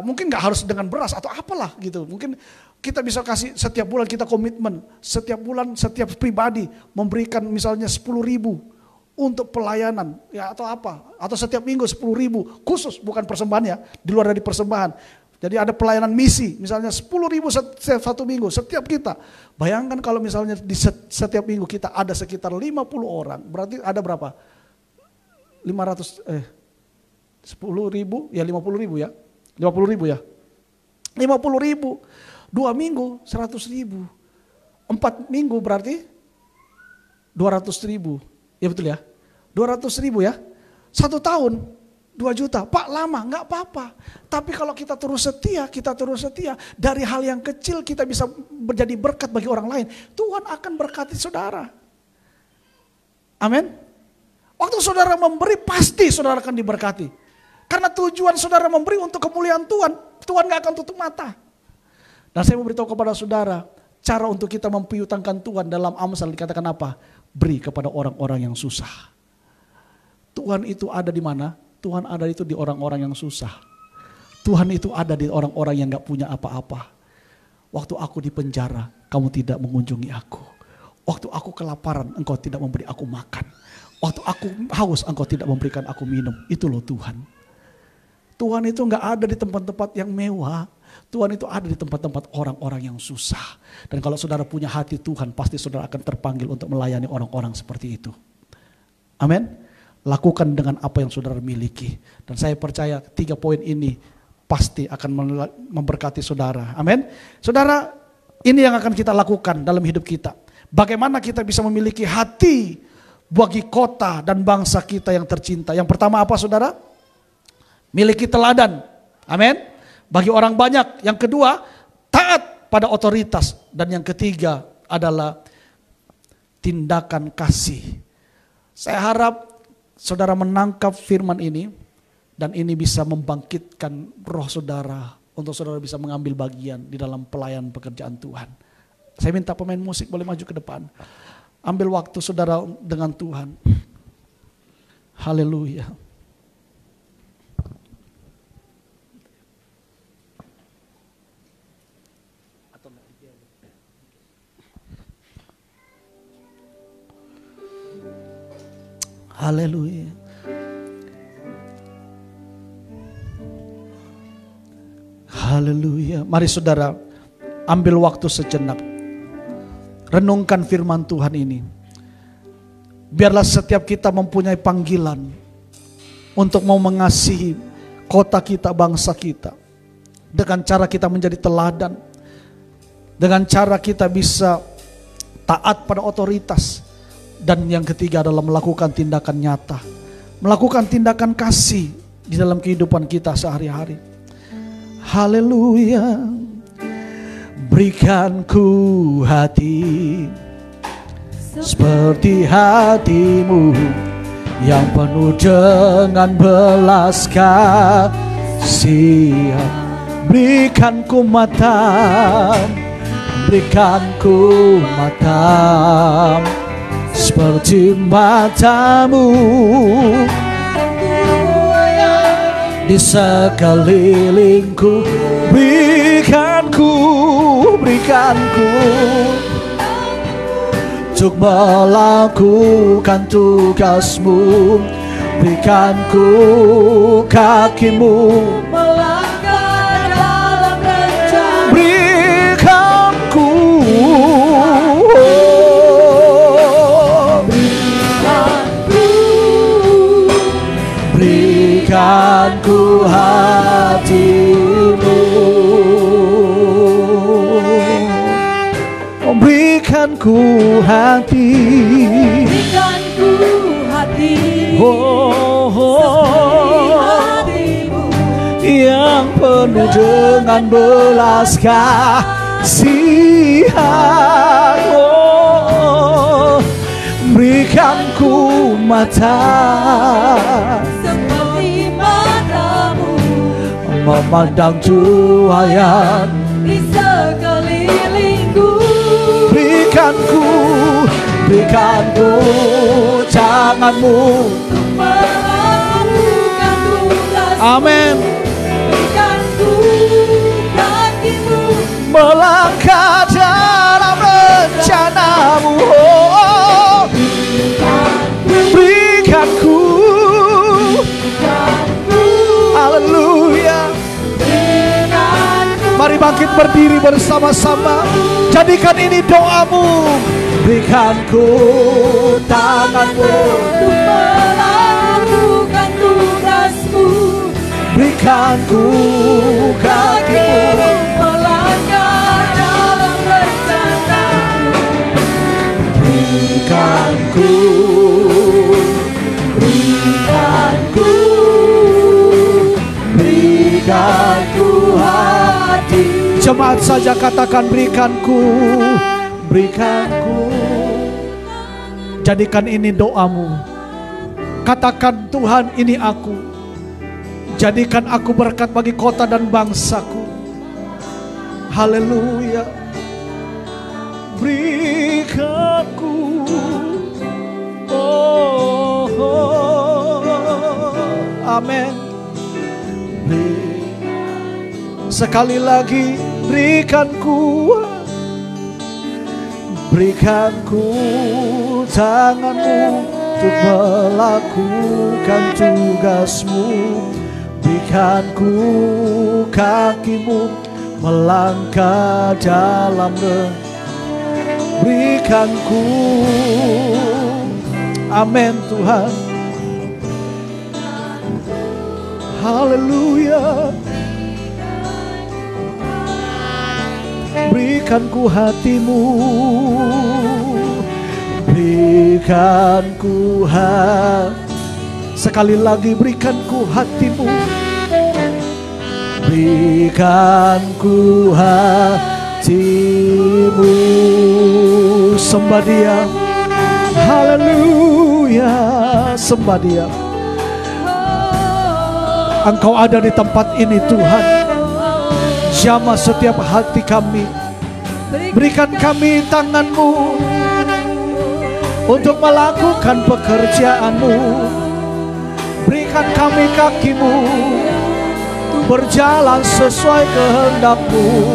mungkin gak harus dengan beras atau apalah gitu. Mungkin kita bisa kasih setiap bulan kita komitmen. Setiap bulan, setiap pribadi memberikan misalnya 10.000 untuk pelayanan. Ya, atau apa. Atau setiap minggu 10.000. Khusus, bukan persembahan ya. Di luar dari persembahan. Jadi ada pelayanan misi, misalnya 10.000 satu minggu, setiap kita. Bayangkan kalau misalnya di setiap minggu kita ada sekitar 50 orang, berarti ada berapa? 10.000, ya 50.000 ya. 50.000 ya. 50.000, 2 minggu 100.000. 4 minggu berarti 200.000. Ya betul ya. 200.000 ya. 1 tahun 2 juta, Pak lama, nggak apa-apa. Tapi kalau kita terus setia, dari hal yang kecil kita bisa menjadi berkat bagi orang lain. Tuhan akan berkati saudara. Amin. Waktu saudara memberi, pasti saudara akan diberkati. Karena tujuan saudara memberi untuk kemuliaan Tuhan, Tuhan nggak akan tutup mata. Dan saya mau beritahu kepada saudara, cara untuk kita mempiutangkan Tuhan dalam Amsal dikatakan apa? Beri kepada orang-orang yang susah. Tuhan itu ada di mana? Tuhan ada itu di orang-orang yang susah. Tuhan itu ada di orang-orang yang gak punya apa-apa. Waktu aku di penjara, kamu tidak mengunjungi aku. Waktu aku kelaparan, engkau tidak memberi aku makan. Waktu aku haus, engkau tidak memberikan aku minum. Itu loh Tuhan. Tuhan itu gak ada di tempat-tempat yang mewah. Tuhan itu ada di tempat-tempat orang-orang yang susah. Dan kalau saudara punya hati Tuhan, pasti saudara akan terpanggil untuk melayani orang-orang seperti itu. Amin. Lakukan dengan apa yang saudara miliki. Dan saya percaya 3 poin ini pasti akan memberkati saudara. Amin. Saudara, ini yang akan kita lakukan dalam hidup kita. Bagaimana kita bisa memiliki hati bagi kota dan bangsa kita yang tercinta. Yang pertama apa saudara? Miliki teladan. Amin. Bagi orang banyak. Yang kedua, taat pada otoritas. Dan yang ketiga adalah tindakan kasih. Saya harap saudara menangkap firman ini dan ini bisa membangkitkan roh saudara untuk saudara bisa mengambil bagian di dalam pelayanan pekerjaan Tuhan. Saya minta pemain musik boleh maju ke depan. Ambil waktu saudara dengan Tuhan. Haleluya. Haleluya. Haleluya. Mari saudara ambil waktu sejenak. Renungkan firman Tuhan ini. Biarlah setiap kita mempunyai panggilan untuk mau mengasihi kota kita, bangsa kita. Dengan cara kita menjadi teladan. Dengan cara kita bisa taat pada otoritas. Dan yang ketiga adalah melakukan tindakan nyata. Melakukan tindakan kasih di dalam kehidupan kita sehari-hari. Haleluya. Berikan ku hati seperti hatimu yang penuh dengan belas kasihan. Berikan ku mata, berikan ku mata seperti matamu di sekelilingku. Berikan ku untuk melakukan tugasmu. Berikan ku kakimu melangkah dalam rencana. Berikan ku berikan ku hatimu. ku hati, berikan ku hati hatimu yang penuh dengan belas kasihan. Berikan ku mata seperti matamu memandang Tuhan di sekelilingku. Berikan ku tanganmu Untuk melakukan tugasmu. Amin. Berikan ku kakimu Melangkah dalam rencanamu. Berikan ku haleluya. Mari bangkit berdiri bersama-sama. Jadikan ini doamu. Berikan ku tanganmu untuk melakukan tugasmu. Berikan ku kakimu melangkah dalam rencanamu. Berikan ku hati. Jemaat saja katakan berikanku. Jadikan ini doamu. Katakan Tuhan ini aku. Jadikan aku berkat bagi kota dan bangsaku. Haleluya. Berikanku. Amin. Sekali lagi berikanku tanganmu untuk melakukan tugasmu. Berikanku kakimu melangkah dalam berikanku. Amin Tuhan. Haleluya. Berikanku hatimu, berikanku sekali lagi berikanku hatimu, berikanku hatimu. Sembah Dia, haleluya, sembah Dia. Engkau ada di tempat ini Tuhan. Jamah setiap hati kami. Berikan kami tanganmu untuk melakukan pekerjaanmu. Berikan kami kakimu berjalan sesuai kehendakmu.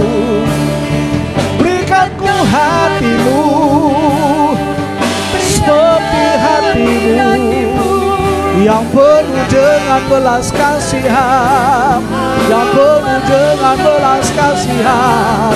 Berikanku hatimu seperti hatimu yang penuh dengan belas kasihan, yang penuh dengan belas kasihan.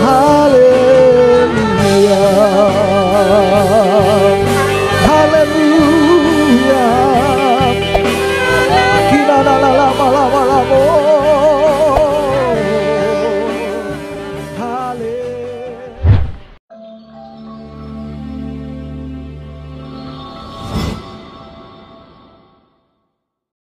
Haleluya. Haleluya.